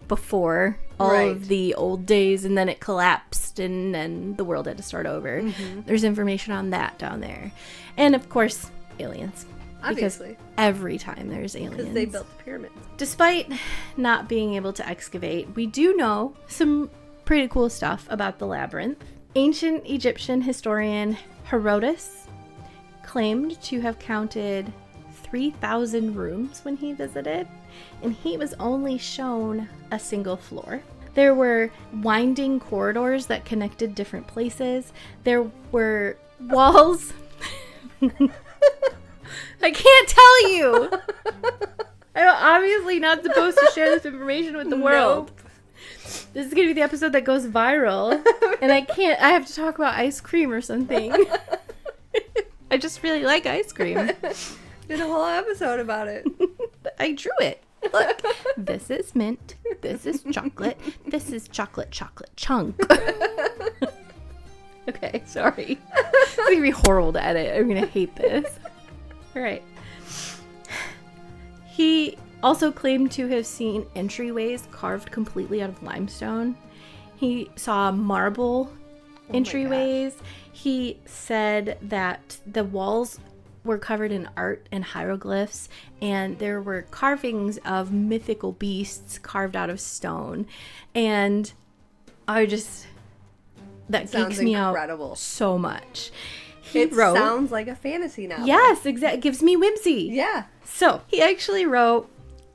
before all of the old days, and then it collapsed and then the world had to start over. There's information on that down there, and of course aliens, obviously, because every time there's aliens, because they built the pyramids. Despite not being able to excavate, we do know some pretty cool stuff about the labyrinth. Ancient Egyptian historian Herodotus claimed to have counted 3,000 rooms when he visited, and he was only shown a single floor. There were winding corridors that connected different places. There were walls. I can't tell you. I'm obviously not supposed to share this information with the world. Nope. This is going to be the episode that goes viral, and I have to talk about ice cream or something. I just really like ice cream. Did a whole episode about it. I drew it. Look, this is mint. This is chocolate. This is chocolate chunk. Okay, sorry. It's going to be horrible to edit. I'm going to hate this. All right. He also claimed to have seen entryways carved completely out of limestone. He saw marble entryways. He said that the walls were covered in art and hieroglyphs, and there were carvings of mythical beasts carved out of stone. And that geeks me out so much. It sounds like a fantasy novel. Yes, exactly. It gives me whimsy. Yeah. So he actually wrote,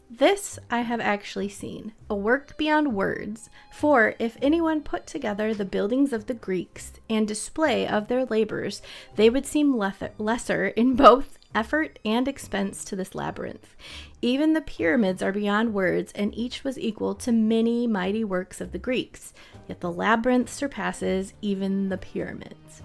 "This I have actually seen, a work beyond words, for if anyone put together the buildings of the Greeks and display of their labors, they would seem lesser in both effort and expense to this labyrinth. Even the pyramids are beyond words, and each was equal to many mighty works of the Greeks. Yet the labyrinth surpasses even the pyramids."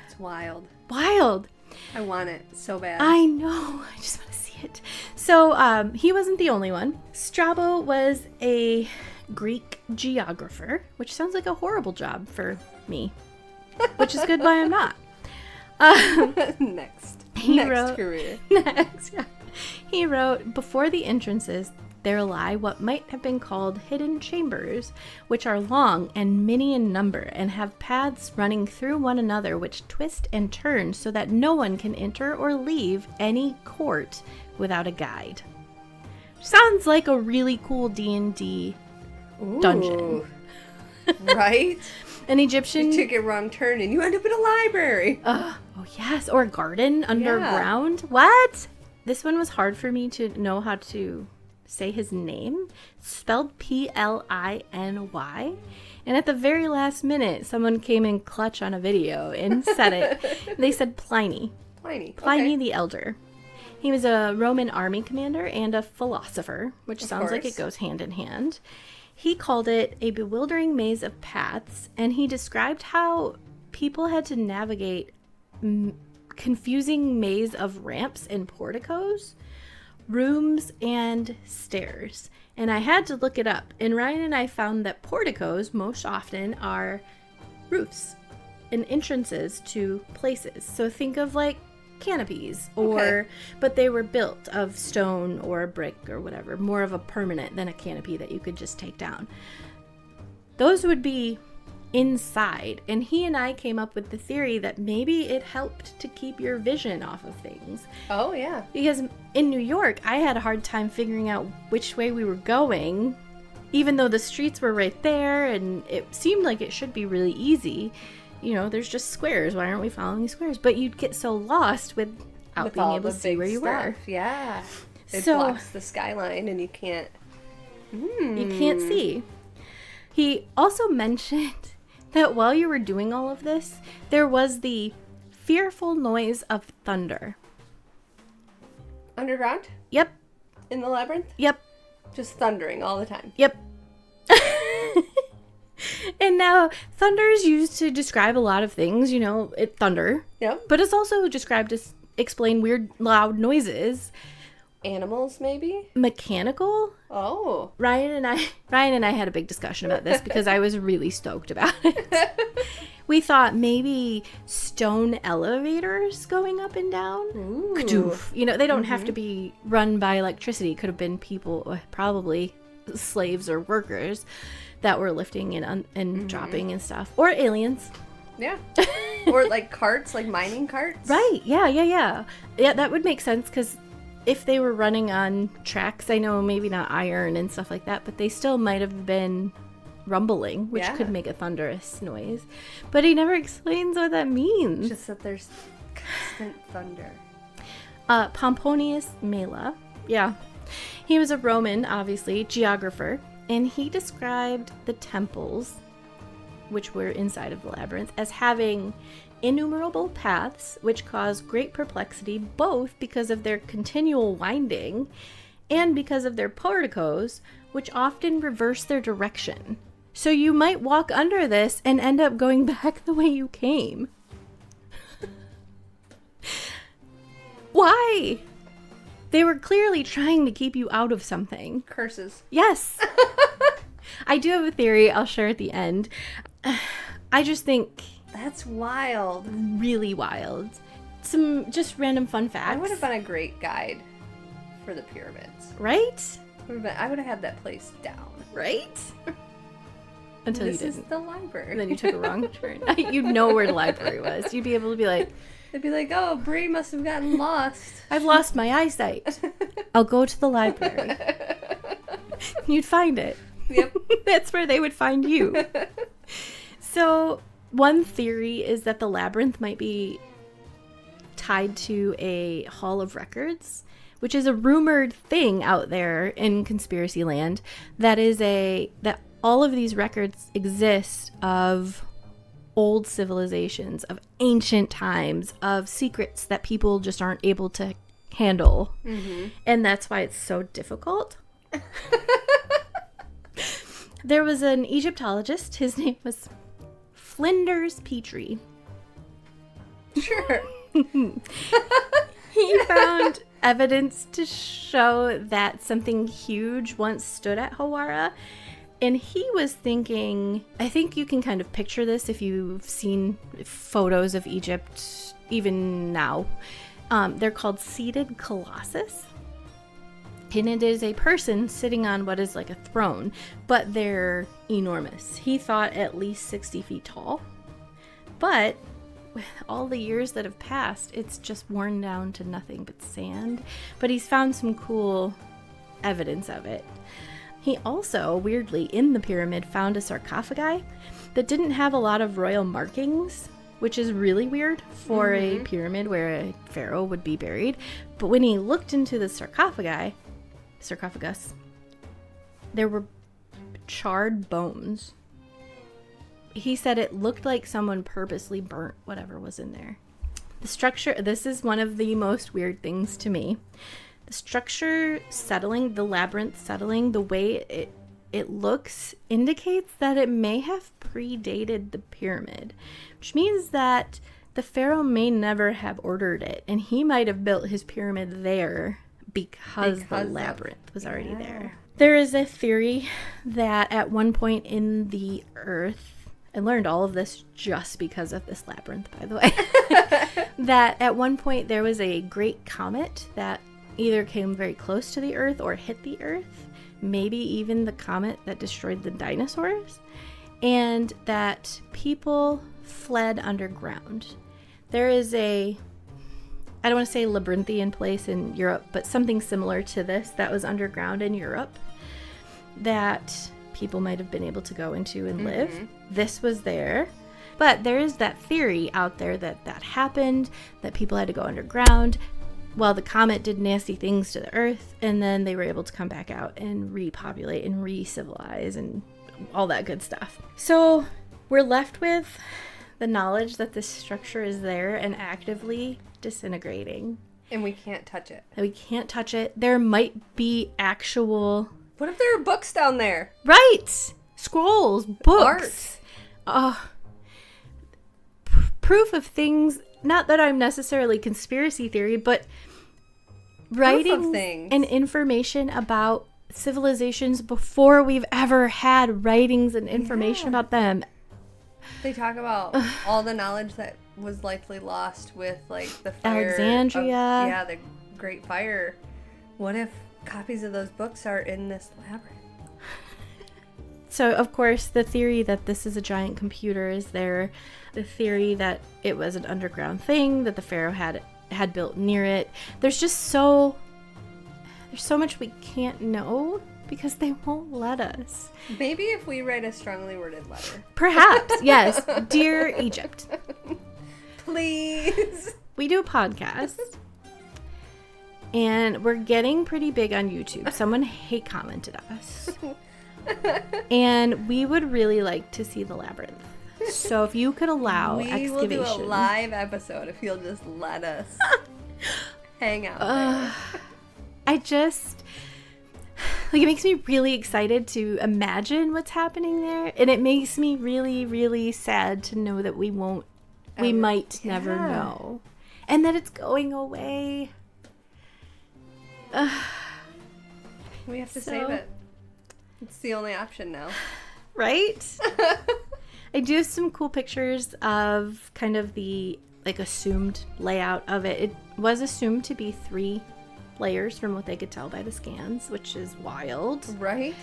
It's wild. Wild. I want it so bad. I know. I just want to see it. So he wasn't the only one. Strabo was a Greek geographer, which sounds like a horrible job for me, which is good, but I'm not. Next career. Next, yeah. He wrote, before the entrances, there lie what might have been called hidden chambers, which are long and many in number, and have paths running through one another which twist and turn so that no one can enter or leave any court without a guide. Sounds like a really cool D&D dungeon. Ooh. Right? An Egyptian... You took a wrong turn and you end up in a library. Oh, yes. Or a garden underground. Yeah. What? This one was hard for me to know how to say his name. It's spelled Pliny. And at the very last minute, someone came in clutch on a video and said it. They said Pliny. Pliny Okay. The Elder. He was a Roman army commander and a philosopher, which sounds like it goes hand in hand. He called it a bewildering maze of paths, and he described how people had to navigate confusing maze of ramps and porticos, rooms, and stairs. And I had to look it up, and Ryan and I found that porticos most often are roofs and entrances to places. So think of like canopies, but they were built of stone or brick or whatever, more of a permanent than a canopy that you could just take down. Those would be inside, and he and I came up with the theory that maybe it helped to keep your vision off of things. Oh yeah, because in New York I had a hard time figuring out which way we were going, even though the streets were right there and it seemed like it should be really easy. You know, there's just squares. Why aren't we following these squares? But you'd get so lost without being able to see where you were. Yeah. It blocks the skyline and you can't... You can't see. He also mentioned that while you were doing all of this, there was the fearful noise of thunder. Underground? Yep. In the labyrinth? Yep. Just thundering all the time? Yep. And now, thunder is used to describe a lot of things, you know, thunder. Yep. But it's also described to explain weird, loud noises. Animals, maybe? Mechanical? Oh. Ryan and I had a big discussion about this because I was really stoked about it. We thought maybe stone elevators going up and down. Ooh. You know, they don't have to be run by electricity. Could have been people, probably slaves or workers, that were lifting and dropping and stuff. Or aliens. Yeah. Or like carts, like mining carts. Right. Yeah, that would make sense because if they were running on tracks, I know maybe not iron and stuff like that, but they still might have been rumbling, which could make a thunderous noise. But he never explains what that means. Just that there's constant thunder. Pomponius Mela. Yeah. He was a Roman, obviously, geographer, and he described the temples, which were inside of the labyrinth, as having innumerable paths which cause great perplexity, both because of their continual winding and because of their porticos, which often reverse their direction. So you might walk under this and end up going back the way you came. Why? They were clearly trying to keep you out of something. Curses. Yes. I do have a theory I'll share at the end. I just think... That's wild. Really wild. Some just random fun facts. I would have been a great guide for the pyramids. Right? I would have had that place down. Right? Until you didn't. This is the library. And then you took a wrong turn. You'd know where the library was. You'd be able to be like... They'd be like, oh, Bree must have gotten lost. I've lost my eyesight. I'll go to the library. You'd find it. Yep. That's where they would find you. So, one theory is that the labyrinth might be tied to a hall of records, which is a rumored thing out there in conspiracy land. That all of these records exist of old civilizations, of ancient times, of secrets that people just aren't able to handle. Mm-hmm. And that's why it's so difficult. There was an Egyptologist. His name was Flinders Petrie. Sure. He found evidence to show that something huge once stood at Hawara. And he was thinking, I think you can kind of picture this if you've seen photos of Egypt even now. They're called seated colossus. And it is a person sitting on what is like a throne, but they're enormous. He thought at least 60 feet tall. But with all the years that have passed, it's just worn down to nothing but sand. But he's found some cool evidence of it. He also, weirdly, in the pyramid, found a sarcophagi that didn't have a lot of royal markings, which is really weird for a pyramid where a pharaoh would be buried. But when he looked into the sarcophagus, there were charred bones. He said it looked like someone purposely burnt whatever was in there. The structure, this is one of the most weird things to me. The structure settling, the labyrinth settling, the way it looks indicates that it may have predated the pyramid, which means that the pharaoh may never have ordered it, and he might have built his pyramid there because the labyrinth was already there. There is a theory that at one point in the earth, I learned all of this just because of this labyrinth, by the way, that at one point there was a great comet that either came very close to the earth or hit the earth, maybe even the comet that destroyed the dinosaurs, and that people fled underground. There is a, I don't want to say labyrinthian place in Europe, but something similar to this that was underground in Europe that people might have been able to go into and live. This was there. But there is that theory out there that that happened, that people had to go underground. Well, the comet did nasty things to the earth, and then they were able to come back out and repopulate and re-civilize and all that good stuff. So we're left with the knowledge that this structure is there and actively disintegrating. And we can't touch it. And we can't touch it. There might be actual... What if there are books down there? Right! Scrolls, books. Art. Proof of things, not that I'm necessarily conspiracy theory, but writing and information about civilizations before we've ever had writings and information about them. They talk about all the knowledge that was likely lost with like the fire Alexandria. The Great Fire. What if copies of those books are in this labyrinth? So, of course, the theory that this is a giant computer is there. The theory that it was an underground thing that the pharaoh had built near it. There's so much we can't know because they won't let us. Maybe if we write a strongly worded letter. Perhaps, yes. Dear Egypt. Please. We do a podcast. And we're getting pretty big on YouTube. Someone hate commented us. And we would really like to see the labyrinth. So if you could allow excavation. We will do a live episode if you'll just let us hang out there. It makes me really excited to imagine what's happening there. And it makes me really, really sad to know that we might never know. And that it's going away. We have to save it. It's the only option now. Right? I do have some cool pictures of kind of the assumed layout of it. It was assumed to be 3 layers from what they could tell by the scans, which is wild. Right?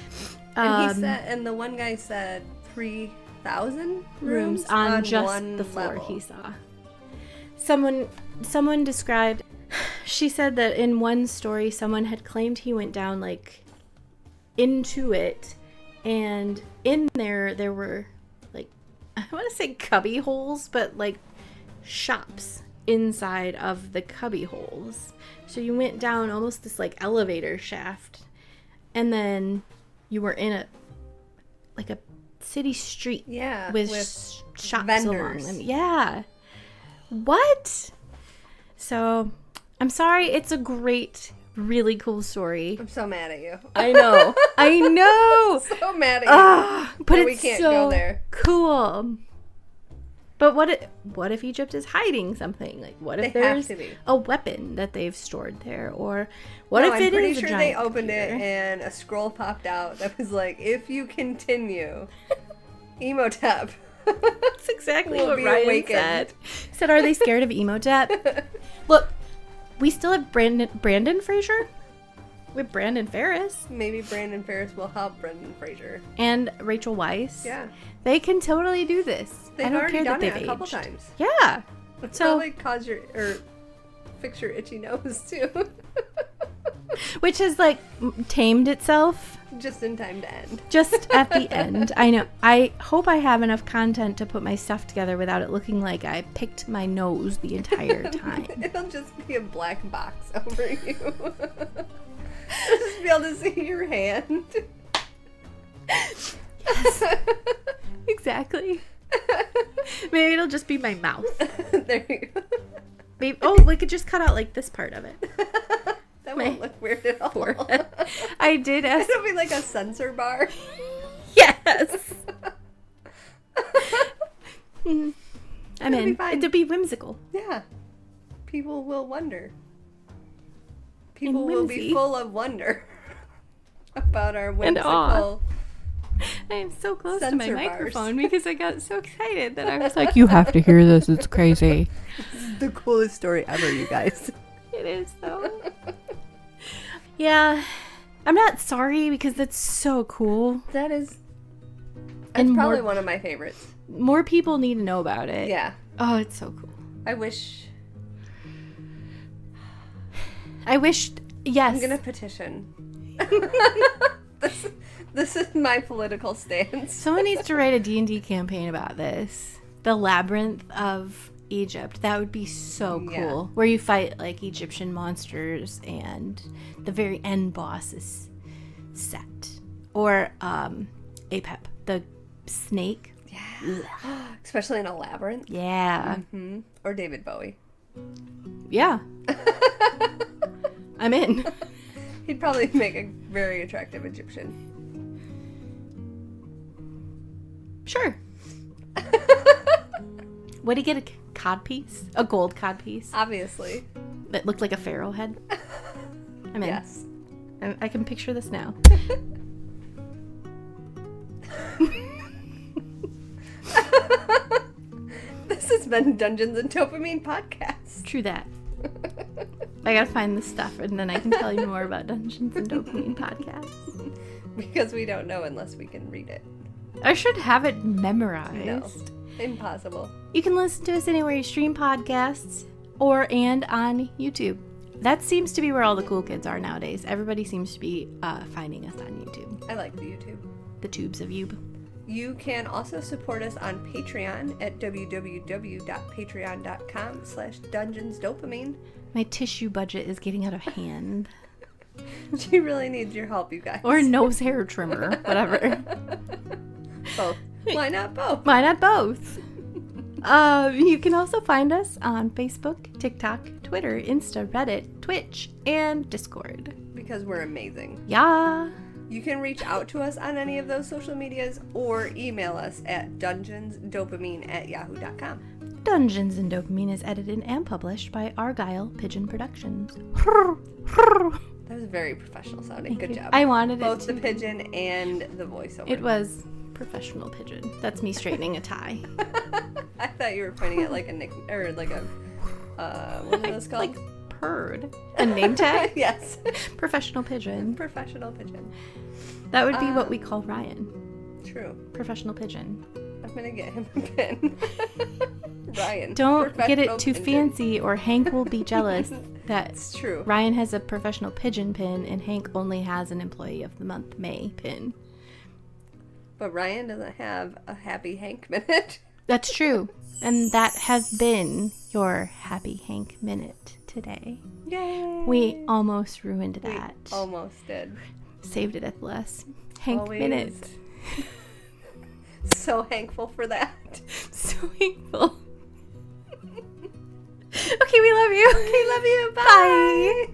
And the one guy said 3,000 rooms on just one the floor level. he saw. Someone described, she said that in one story someone had claimed he went down into it, and in there were I want to say cubby holes, but shops inside of the cubby holes. So you went down almost this elevator shaft, and then you were in a city street with shops vendors. along them. Yeah. What? So I'm sorry. It's a great, really cool story. I'm so mad at you. I know. I know. So mad at you. But we it's can't so go there. Cool. But what if Egypt is hiding something? Like, what if there's a weapon that they've stored there? Or what if it is a giant I'm pretty sure they opened computer? it and a scroll popped out that was like, if you continue, Emotep. That's exactly will what be Ryan awakened. said. He said, are they scared of Emotep? Look, we still have Brandon Fraser. We have Brandon Ferris. Maybe Brandon Ferris will help Brendan Fraser. And Rachel Weisz. Yeah. They can totally do this. They've I don't already care done that it they've a couple aged. times. Yeah. It's So, probably fix your itchy nose too. which has like tamed itself Just in time to end. just at the end. I know. I hope I have enough content to put my stuff together without it looking like I picked my nose the entire time. It'll just be a black box over you. Just be able to see your hand. Yes. Exactly. Maybe it'll just be my mouth. There you go. Maybe, oh, we could just cut out like this part of it. That won't look weird at all. Forehead. I did ask. It'll be like a sensor bar. Yes. I'm It'll be in. fine. It'll be whimsical. Yeah. People will wonder. People And will be whimsy. full of wonder about our And awe. whimsical. I am so close to my Sensor bars. microphone because I got so excited that I was like, you have to hear this. It's crazy. This is the coolest story ever, you guys. It is, though. Yeah. I'm not sorry because that's so cool. That's And probably more- one of my favorites. More people need to know about it. Yeah. Oh, it's so cool. I wish. Yes. I'm gonna petition. This is my political stance. Someone needs to write a D&D campaign about this. The Labyrinth of Egypt. That would be so cool. Yeah. Where you fight like Egyptian monsters and the very end boss is Set. Or Apep, the snake. Yeah. Especially in a labyrinth. Yeah. Mm-hmm. Or David Bowie. Yeah. I'm in. He'd probably make a very attractive Egyptian. Sure. Would he get a cod piece? A gold cod piece? Obviously. That looked like a pharaoh head? I'm in. Yes. I can picture this now. This has been Dungeons and Dopamine Podcast. True that. I gotta find this stuff and then I can tell you more about Dungeons and Dopamine podcasts. Because we don't know unless we can read it. I should have it memorized. No. Impossible. You can listen to us anywhere you stream podcasts and on YouTube. That seems to be where all the cool kids are nowadays. Everybody seems to be finding us on YouTube. I like the YouTube. The tubes of YouTube. You can also support us on Patreon at www.patreon.com/dungeonsdopamine. My tissue budget is getting out of hand. She really needs your help, you guys. Or nose hair trimmer, whatever. Both. Why not both? Why not both? You can also find us on Facebook, TikTok, Twitter, Insta, Reddit, Twitch, and Discord. Because we're amazing. Yeah. You can reach out to us on any of those social medias or email us at dungeonsdopamine@yahoo.com. Dungeons and Dopamine is edited and published by Argyle Pigeon Productions. That was very professional sounding. Good job. I wanted Both it the to. pigeon and the voiceover. It was professional pigeon. That's me straightening a tie. I thought you were pointing at like a nick or like a what is this called? Like purred. A name tag? Yes. Professional pigeon. Professional pigeon. That would be what we call Ryan. True. Professional pigeon. I'm gonna get him a pin. Ryan. Don't get it professional too pigeon. fancy or Hank will be jealous that It's true. Ryan has a professional pigeon pin and Hank only has an employee of the month May pin. But Ryan doesn't have a happy Hank minute. That's true. And that has been your Happy Hank Minute today. Yay! We almost ruined that. We almost did. Saved it at the last. Hank Always. Minute. So thankful for that. So thankful. Okay, we love you. We love you. Bye. Bye.